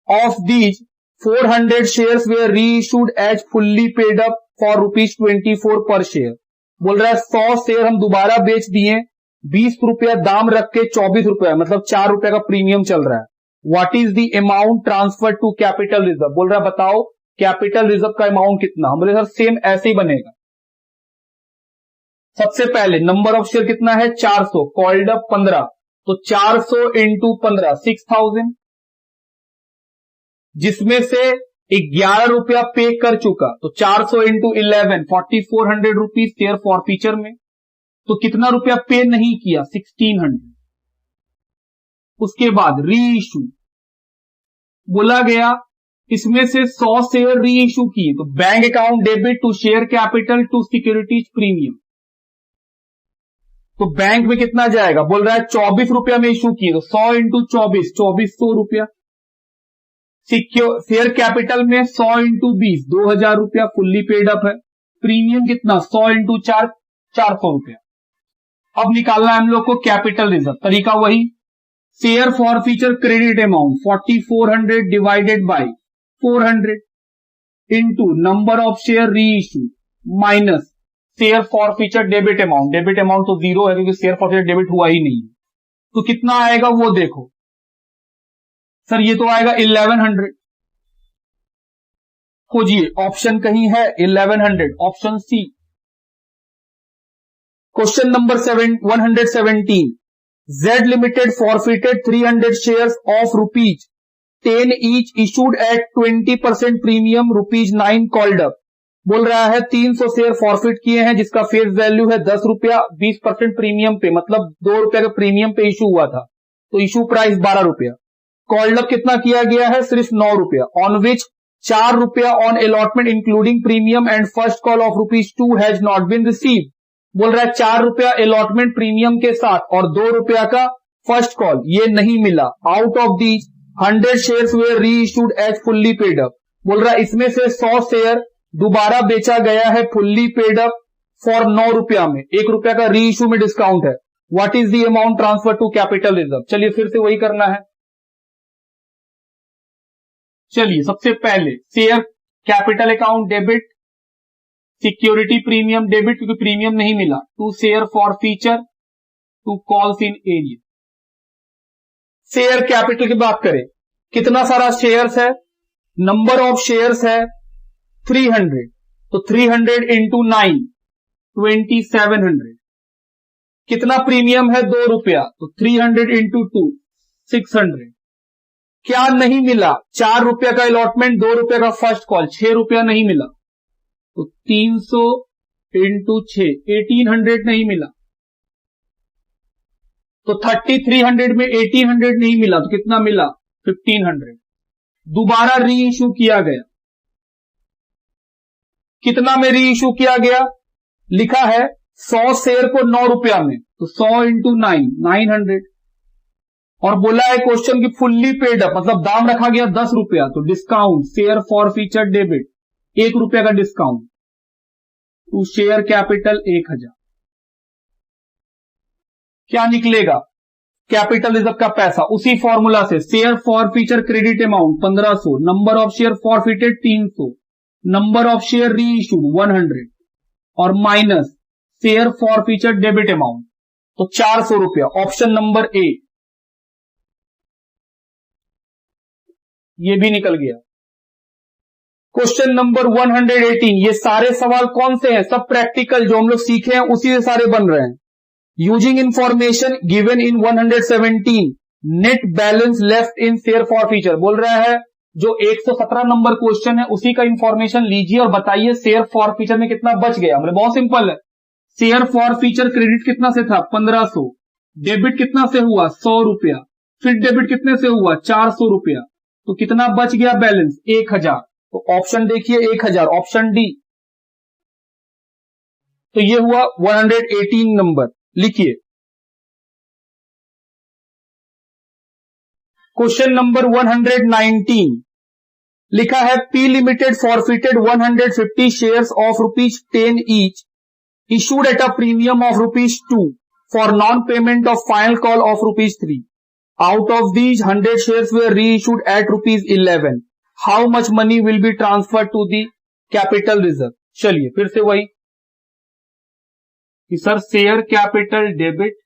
Speaker 1: Of these 400 shares were reissued as fully paid up for ₹24 per share. बोल रहा है 100 शेयर हम दोबारा बेच दिए, 20 रुपया दाम रख के 24 रुपया, मतलब 4 रुपया का प्रीमियम चल रहा है। What is the amount transfer to capital reserve. बोल रहा है बताओ कैपिटल रिजर्व का अमाउंट कितना। हम बोले सर सेम ऐसे ही बनेगा। सबसे पहले नंबर ऑफ शेयर कितना है 400, कॉल्ड अप 15, तो 400 इंटू 15 6,000, जिसमें से 11 रुपया पे कर चुका, तो 400 into 11 4,400 rupees share forfeiture में। तो कितना रुपया पे नहीं किया 1,600। उसके बाद री इशू बोला गया, इसमें से 100 शेयर री इशू किए, तो bank account debit to share capital to securities premium, तो बैंक में कितना जाएगा। बोल रहा है 24 रुपया में इशू किए, तो 100 इंटू 24 2400 रुपया। शेयर कैपिटल में 100 इंटू 20 2,000 रुपया फुल्ली पेड अप है। प्रीमियम कितना 100 इंटू 4 400 रुपया। अब निकालना है हम लोग को कैपिटल रिजर्व। तरीका वही, share forfeiture credit amount 4,400 divided by 400 into number of share reissue minus share forfeiture debit amount. Debit amount तो 0 है क्योंकि शेयर फॉर फीचर डेबिट हुआ ही नहीं है, तो कितना आएगा वो देखो। सर ये तो आएगा 1,100। खोजिए ऑप्शन कहीं है 1,100, option C. Question number 117। Z limited forfeited 300 shares of ₹10 each issued at 20% premium ₹9 called up. बोल रहा है 300 शेयर फॉरफिट किए हैं जिसका फेस वैल्यू है 10 रुपया, 20% प्रीमियम पे, मतलब 2 रुपया का प्रीमियम पे इशू हुआ था, तो इशू प्राइस 12 रुपया। कॉल्ड अप कितना किया गया है सिर्फ 9 रुपया, ऑन विच 4 रुपया on allotment including premium and first call of ₹2 has not been receive. बोल रहा है 4 रुपया अलॉटमेंट प्रीमियम के साथ और 2 रुपया का फर्स्ट कॉल, ये नहीं मिला। Out of these 100 shares were reissued as fully paid up. बोल रहा है इसमें से 100 शेयर दोबारा बेचा गया है फुल्ली पेड अप फॉर 9 रुपया में, 1 रुपया का री इशू में डिस्काउंट है। What is the amount transfer to capital reserve. चलिए फिर से वही करना है। चलिए सबसे पहले share capital account debit, security premium debit क्योंकि प्रीमियम नहीं मिला, to share forfeiture to calls in arrear. Share capital की बात करें, कितना सारा शेयर्स है, नंबर ऑफ शेयर्स है 300, तो 300 इंटू 9 2700। कितना प्रीमियम है 2 रुपया, तो 300 इंटू 2 600। क्या नहीं मिला 4 रुपया का अलॉटमेंट, 2 रुपया का फर्स्ट कॉल, 6 रुपया नहीं मिला, तो 300 इंटू 6 1800 नहीं मिला, तो 3300 में 1800 नहीं मिला, तो कितना मिला 1500। दोबारा री इशू किया गया, कितना में री इशू किया गया, लिखा है 100 शेयर को 9 रुपया में, तो 100 इंटू 9 900। और बोला है क्वेश्चन की फुल्ली पेड अप, मतलब दाम रखा गया 10 रुपया, तो discount share forfeiture debit 1 रुपया का डिस्काउंट टू शेयर कैपिटल 1,000। क्या निकलेगा कैपिटल रिजर्व का पैसा, उसी फॉर्मूला से share forfeiture credit amount 1500, number of share forfeited 300, number of share री इशूड 100 और minus share forfeiture debit amount, तो 400 रुपया। ऑप्शन नंबर ए। ये भी निकल गया। क्वेश्चन नंबर 118, ये सारे सवाल कौन से हैं? सब प्रैक्टिकल जो हम लोग सीखे हैं उसी से सारे बन रहे हैं। Using information given in 117 net balance left in share for feature, बोल रहा है जो 117 नंबर क्वेश्चन है उसी का इंफॉर्मेशन लीजिए और बताइए शेयर फॉर फीचर में कितना बच गया। मतलब बहुत सिंपल है, शेयर फॉर फीचर क्रेडिट कितना से था 1500, डेबिट कितना से हुआ 100 रुपया, फिर डेबिट कितने से हुआ 400 रुपया, तो कितना बच गया बैलेंस 1000। तो ऑप्शन देखिए 1000, ऑप्शन डी। तो ये हुआ 118 नंबर, लिखिए। क्वेश्चन नंबर 119 लिखा है P limited forfeited 150 shares of ₹10 each issued at a premium of ₹2 for non-payment of final call of ₹3. Out of these, 100 shares were reissued at ₹11. How much money will be transferred to the capital reserve? चलिए फिर से वही कि sir share capital debit,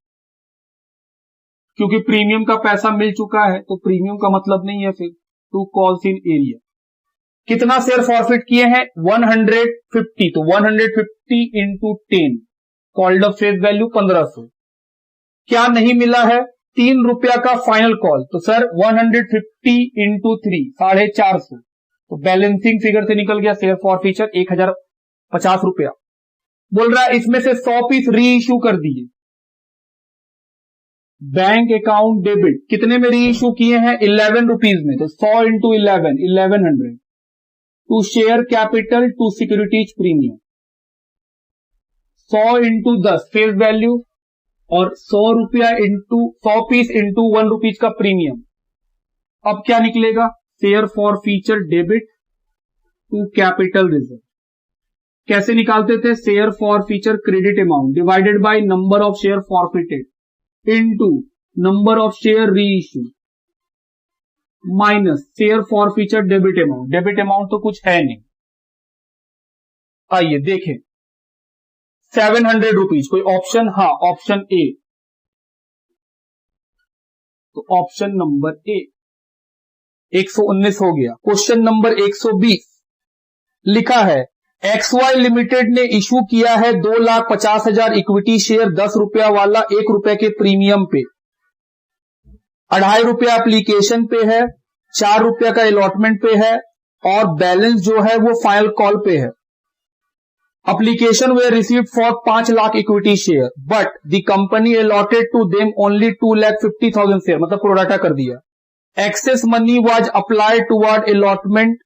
Speaker 1: क्योंकि premium का पैसा मिल चुका है तो प्रीमियम का मतलब नहीं है फिर टू कॉल्स इन एरिया। कितना शेयर फॉरफिट किए हैं 150, तो 150 into 10 called off face value 1500। क्या नहीं मिला है 3 रुपया का फाइनल कॉल, तो सर 150 इंटू 3 450, तो बैलेंसिंग फिगर से निकल गया शेयर फॉर फीचर 1050 रुपया। बोल रहा है इसमें से 100 पीस री इश्यू कर दिए। बैंक अकाउंट डेबिट कितने में री इश्यू किए हैं 11 रुपीज में, तो 100 into 1100 to share capital to securities premium, 100 into 10 face value और 100 रुपया इंटू 100 पीस इंटू 1 रुपीज का प्रीमियम। अब क्या निकलेगा share forfeiture debit to capital reserve. कैसे निकालते थे share forfeiture credit amount divided by number of share forfeited into number of share reissue minus share forfeiture debit amount. Debit amount तो कुछ है नहीं। आइए देखें 700 rupees, कोई ऑप्शन? हाँ ऑप्शन ए, तो ऑप्शन नंबर ए 119 हो गया। क्वेश्चन नंबर 120 लिखा है XY लिमिटेड ने इशू किया है 2,50,000 इक्विटी शेयर 10 रुपया वाला 1 रुपए के प्रीमियम पे, 2.5 रुपया एप्लीकेशन पे है, 4 रुपया का अलॉटमेंट पे है और बैलेंस जो है वो फाइनल कॉल पे है। Application were received for 5 lakh equity share but the company allotted to them only 2,50,000 share, मतलब प्रोराटा कर दिया। Excess money was applied toward allotment,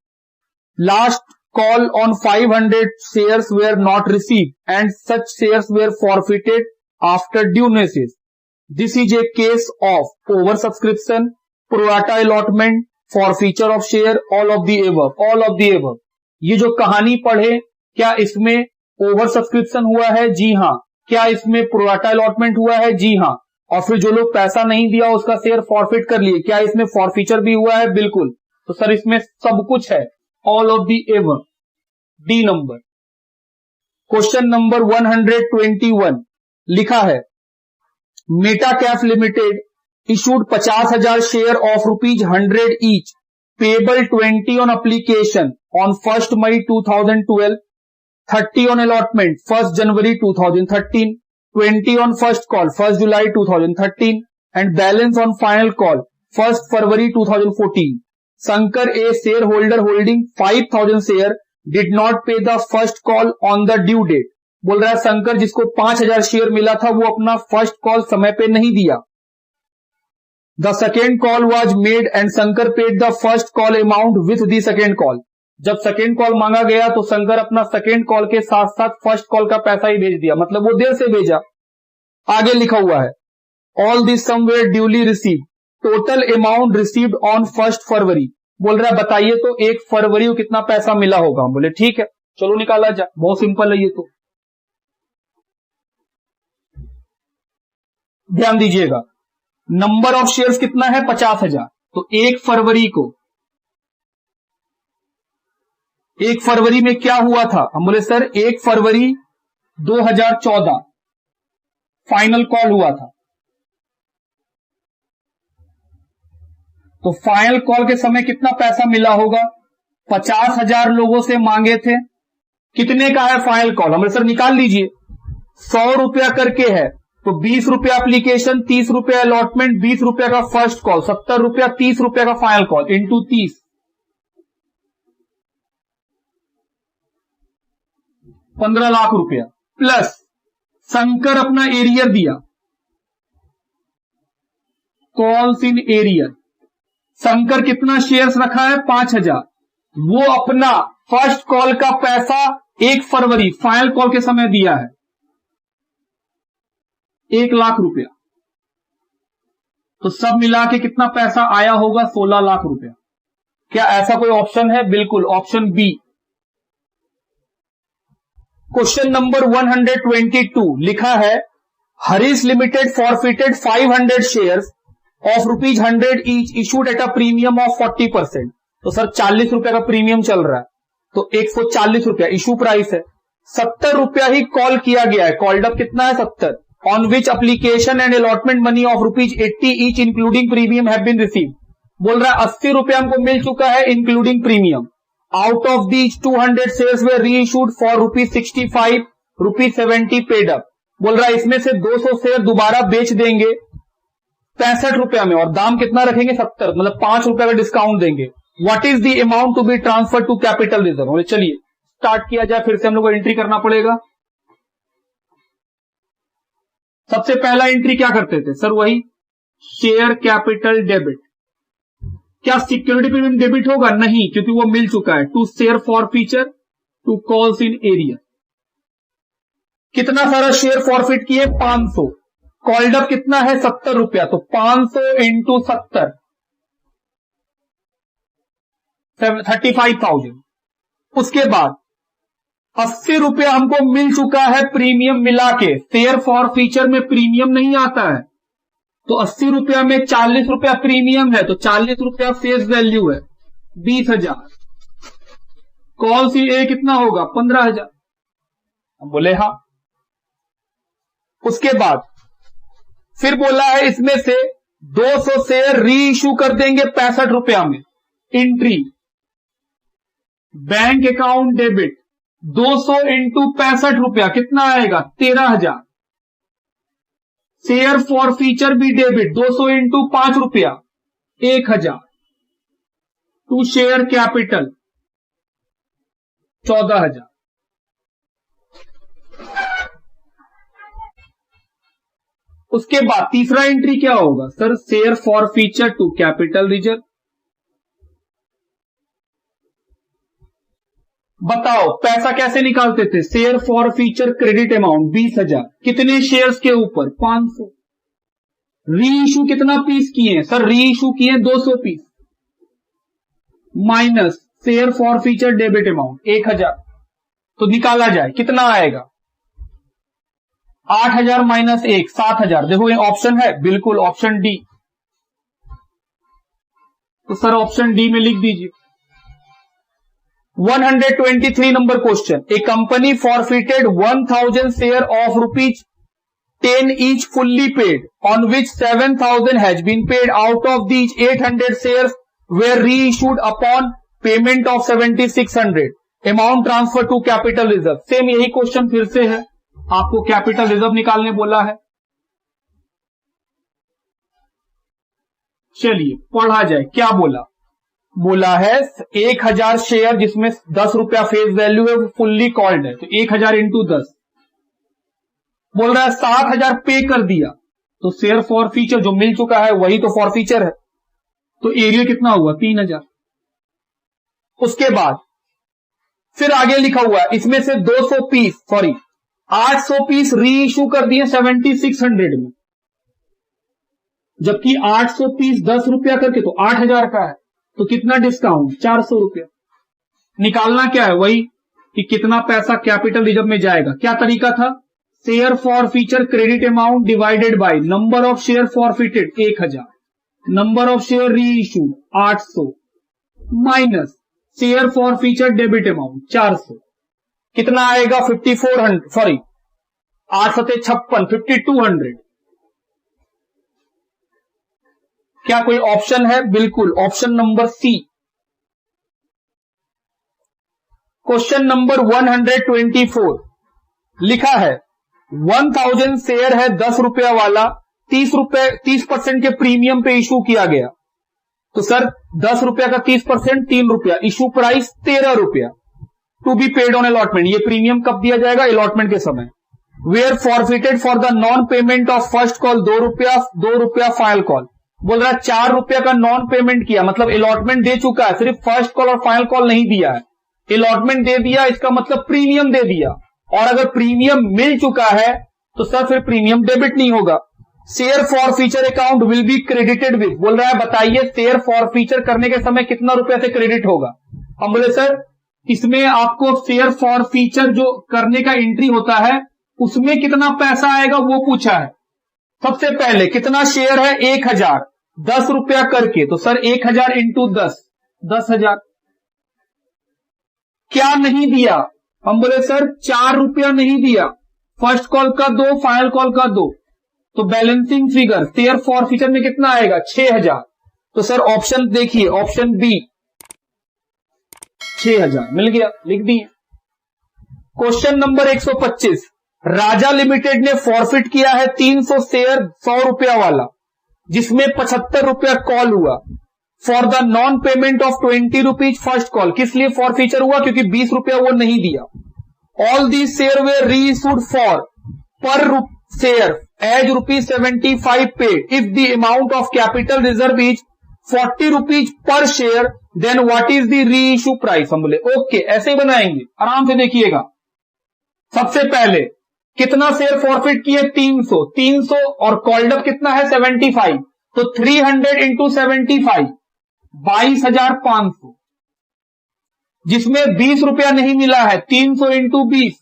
Speaker 1: last call on 500 shares were not received and such shares were forfeited after due notice. This is a case of oversubscription, pro rata allotment, forfeiture of share, all of the above, all of the above. ये जो कहानी पढ़े क्या इसमें over subscription हुआ है? जी हाँ। क्या इसमें प्रो राटा अलॉटमेंट हुआ है? जी हाँ। और फिर जो लोग पैसा नहीं दिया उसका शेयर फॉरफिट कर लिए, क्या इसमें फॉरफीचर भी हुआ है? बिल्कुल। तो सर इसमें सब कुछ है, all of the ever, the number. Question number 121 लिखा है Meta Cafe limited issued 50,000 share of ₹100 each payable 20 on application on 1 May 2012, 30 on allotment 1 January 2013, 20 on first call 1 July 2013 and balance on final call 1 February 2014। Shankar a share holder holding 5,000 share did not pay the first call on the due date. बोल रहा है शंकर जिसको 5,000 share मिला था वो अपना first call समय पे नहीं दिया। The second call was made and Shankar paid the first call amount with the second call. जब सेकेंड कॉल मांगा गया तो शंकर अपना सेकेंड कॉल के साथ साथ फर्स्ट कॉल का पैसा ही भेज दिया, मतलब वो देर से भेजा। आगे लिखा हुआ है all this sum were duly received, total amount received on 1 February. बोल रहा है बताइए तो 1 फरवरी को कितना पैसा मिला होगा? हम बोले ठीक है चलो निकाला जाए, बहुत सिंपल है ये तो। ध्यान दीजिएगा नंबर ऑफ शेयर्स कितना है 50,000, तो 1 फरवरी को 1 फरवरी में क्या हुआ था? हम बोले सर 1 फरवरी 2014 फाइनल कॉल हुआ था। तो फाइनल कॉल के समय कितना पैसा मिला होगा? 50,000 लोगों से मांगे थे। कितने का है फाइनल कॉल? हमारे सर निकाल लीजिए। 100 रुपया करके है, तो 20 रुपया एप्लीकेशन, 30 रुपया अलॉटमेंट, 20 रुपया का फर्स्ट कॉल, 70 रुपया, 30 रुपया का फाइनल कॉल इंटू 30, 15 लाख रुपया। प्लस शंकर अपना एरियर दिया, कॉल्स इन एरियर। शंकर कितना शेयर्स रखा है? 5,000। वो अपना फर्स्ट कॉल का पैसा 1 फरवरी फाइनल कॉल के समय दिया है 1 लाख रुपया। तो सब मिला के कितना पैसा आया होगा? 16 लाख रुपया। क्या ऐसा कोई ऑप्शन है? बिल्कुल, ऑप्शन बी। क्वेश्चन नंबर 122 लिखा है, Harish limited forfeited 500 shares of ₹100 each issued at a premium of 40%। तो सर 40 रुपया का प्रीमियम चल रहा है, तो 140 रुपया इशू प्राइस है। 70 रुपया ही कॉल किया गया है, कॉल्ड अप कितना है? 70। On which application and allotment money of ₹80 each including premium have been received. बोल रहा है 80 रुपया हमको मिल चुका है including premium. Out of these 200 shares were री इशूड फॉर ₹65, ₹70 पेड अप। बोल रहा है इसमें से 200 शेयर दोबारा बेच देंगे 65 रुपया में, और दाम कितना रखेंगे? 70, मतलब 5 रुपया का डिस्काउंट देंगे। What is the amount to be transfer to capital reserve? चलिए स्टार्ट किया जाए, फिर से हम लोग को एंट्री करना पड़ेगा। सबसे पहला एंट्री क्या करते थे सर? वही शेयर कैपिटल डेबिट। क्या सिक्योरिटी प्रीमियम डेबिट होगा? नहीं, क्योंकि वो मिल चुका है। To share forfeiture, to calls in arrear. कितना सारा शेयर फॉरफिट किए? 500। कॉल्ड अप कितना है? 70 रुपया, तो 500 इंटू 70, 35,000। उसके बाद 80 रुपया हमको मिल चुका है प्रीमियम मिला के। शेयर फॉर फीचर में प्रीमियम नहीं आता है, तो 80 रुपया में 40 रुपया प्रीमियम है, तो 40 रुपया फेस वैल्यू है, 20,000। कॉल सी ए कितना होगा? 15,000। हम बोले हाँ। उसके बाद फिर बोला है इसमें से 200 शेयर री इशू कर देंगे 65 रुपया में। Entry bank account debit 200 into 65 रुपया कितना आएगा? 13,000। शेयर फॉर फीचर भी डेबिट 200 इंटू 5 रुपया 1,000। To share capital 14,000। उसके बाद तीसरा एंट्री क्या होगा sir? Share forfeiture to capital reserve. बताओ पैसा कैसे निकालते थे? Share forfeiture credit amount 20,000। कितने शेयर्स के ऊपर? 500। री इशू कितना पीस किए? सर री इशू किए 200 piece, minus share forfeiture debit amount 1,000। तो निकाला जाए कितना आएगा? 8,000 माइनस 1, 7,000। देखो ये ऑप्शन है, बिल्कुल ऑप्शन डी। तो सर ऑप्शन डी में लिख दीजिए। 123 number question, A company forfeited 1,000 share of ₹10 each fully paid, on which 7,000 has been paid. Out of these 800 shares were reissued upon payment of 7,600. Amount transfer to capital reserve. Same यही question फिर से है, आपको capital reserve निकालने बोला है। चलिए पढ़ा जाए, क्या बोला? बोला है 1,000 शेयर जिसमें 10 रुपया फेस वैल्यू है, वो फुल्ली कॉल्ड है, तो 1,000 इंटू 10। बोल रहा है 7,000 पे कर दिया, तो शेयर फॉर फीचर जो मिल चुका है वही तो फॉर फीचर है, तो एरिया कितना हुआ? 3,000। उसके बाद फिर आगे लिखा हुआ है इसमें से 200 पीस, सॉरी 800 पीस री इशू कर दिए 7,600 में, जबकि 800 पीस 10 रुपया करके तो 8,000 का है, तो कितना डिस्काउंट? 400 रुपया। निकालना क्या है? वही कि कितना पैसा कैपिटल रिजर्व में जाएगा। क्या तरीका था? Share forfeiture credit amount divided by number of share forfeited 1,000, number of share reissue 800, minus share forfeiture debit amount 400। कितना आएगा? 5,400, सॉरी 8 सते 56, 5,200। क्या कोई ऑप्शन है? बिल्कुल, option number C. Question number 124 लिखा है 1000 शेयर है 10 रुपया वाला, 30% के प्रीमियम पे इशू किया गया। तो सर 10 रुपया का 30% 3 रुपया, इशू प्राइस 13 रुपया, to be paid on allotment. ये प्रीमियम कब दिया जाएगा? अलॉटमेंट के समय। Were forfeited for the non payment of first call 2 रुपया फाइनल कॉल। बोल रहा है 4 रुपया का नॉन पेमेंट किया, मतलब अलॉटमेंट दे चुका है, सिर्फ फर्स्ट कॉल और फाइनल कॉल नहीं दिया है। अलॉटमेंट दे दिया, इसका मतलब प्रीमियम दे दिया, और अगर प्रीमियम मिल चुका है तो सर फिर प्रीमियम डेबिट नहीं होगा। Share for feature account will be credited with. बोल रहा है बताइए शेयर फॉर फीचर करने के समय कितना रुपया से क्रेडिट होगा? हम बोले सर इसमें आपको शेयर फॉर फीचर जो करने का एंट्री होता है उसमें कितना पैसा आएगा वो पूछा है। सबसे पहले कितना शेयर है? 1000, 10 रुपया करके, तो सर 1000 इंटू 10, 10,000। क्या नहीं दिया? हम बोले सर 4 रुपया नहीं दिया, फर्स्ट कॉल का 2, फाइनल कॉल का 2, तो balancing figure share forfeiture में कितना आएगा? 6000। तो सर ऑप्शन देखिए, ऑप्शन बी 6000 मिल गया, लिख दिए। क्वेश्चन नंबर 125 राजा लिमिटेड ने फॉरफिट किया है 300 शेयर 100 रुपया वाला, जिसमें 75 रुपया कॉल हुआ, for the non payment of 20 rupees first call. किस लिए फॉर फीचर हुआ? क्योंकि 20 रुपया वो नहीं दिया। ऑल दी शेयर वे री issued for per share as ₹75 paid if the amount of capital reserve is 40 rupees per share, then what is the reissue price. हम बोले ओके, ऐसे ही बनाएंगे, आराम से देखिएगा। सबसे पहले कितना शेयर फॉरफिट किए? 300 और कॉल्ड अप कितना है? 75, तो 300 इंटू 75 22,500, जिसमें 20 रुपया नहीं मिला है, 300 इंटू 20,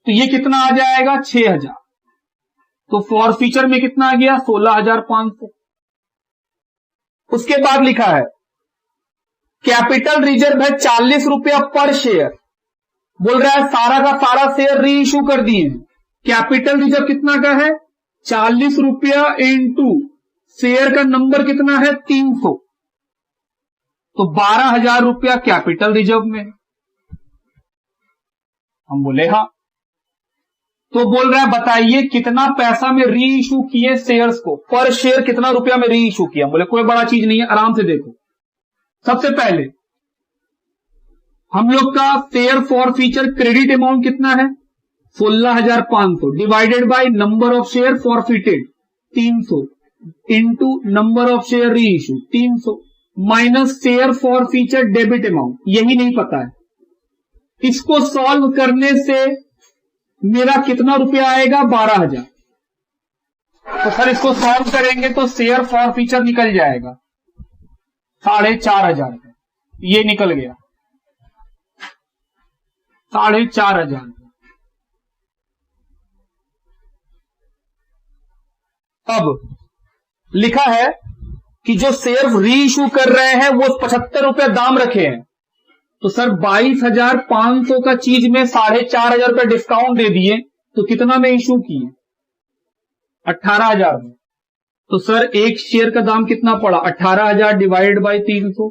Speaker 1: तो ये कितना आ जाएगा? 6000। तो फॉर फीचर में कितना आ गया? 16,500। उसके बाद लिखा है कैपिटल रिजर्व है 40 रुपया पर शेयर। बोल रहा है सारा का सारा शेयर री इशू कर दिए। कैपिटल रिजर्व कितना का है? 40 रुपया इंटू शेयर का नंबर कितना है? 300, तो 12,000 रुपया कैपिटल रिजर्व में। हम बोले हाँ। तो बोल रहा है बताइए कितना पैसा में री इशू किए शेयर्स को, पर शेयर कितना रुपया में री इशू किया। बोले कोई बड़ा चीज नहीं है, आराम से देखो। सबसे पहले हम लोग का share forfeiture credit amount कितना है? 16,500 divided by number of share forfeited 300 into number of share reissue 300 minus share forfeiture debit amount, यही नहीं पता है। इसको सॉल्व करने से मेरा कितना रुपया आएगा? 12,000। तो सर इसको सॉल्व करेंगे तो शेयर फॉर फीचर निकल जाएगा 4,500, ये निकल गया 4,500। अब लिखा है कि जो शेयर री इशू कर रहे हैं वो 75 रुपया दाम रखे हैं, तो सर 22,500 का चीज में 4,500 रुपया डिस्काउंट दे दिए, तो कितना में इशू किए? 18,000 में। तो सर एक शेयर का दाम कितना पड़ा? 18,000 डिवाइड बाई 300,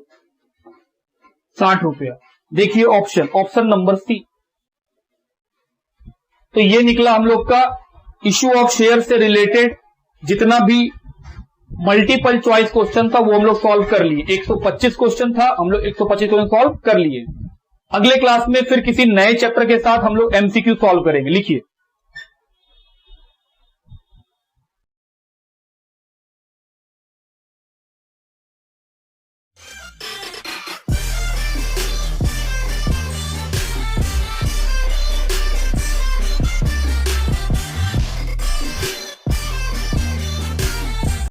Speaker 1: 60 रुपया। देखिए ऑप्शन नंबर सी। तो ये निकला हम लोग का इशू ऑफ शेयर से रिलेटेड जितना भी मल्टीपल चॉइस क्वेश्चन था वो हम लोग सॉल्व कर लिए। 125 क्वेश्चन था, हम लोग 125 क्वेश्चन सॉल्व कर लिए। अगले क्लास में फिर किसी नए चैप्टर के साथ हम लोग एमसीक्यू सॉल्व करेंगे। लिखिए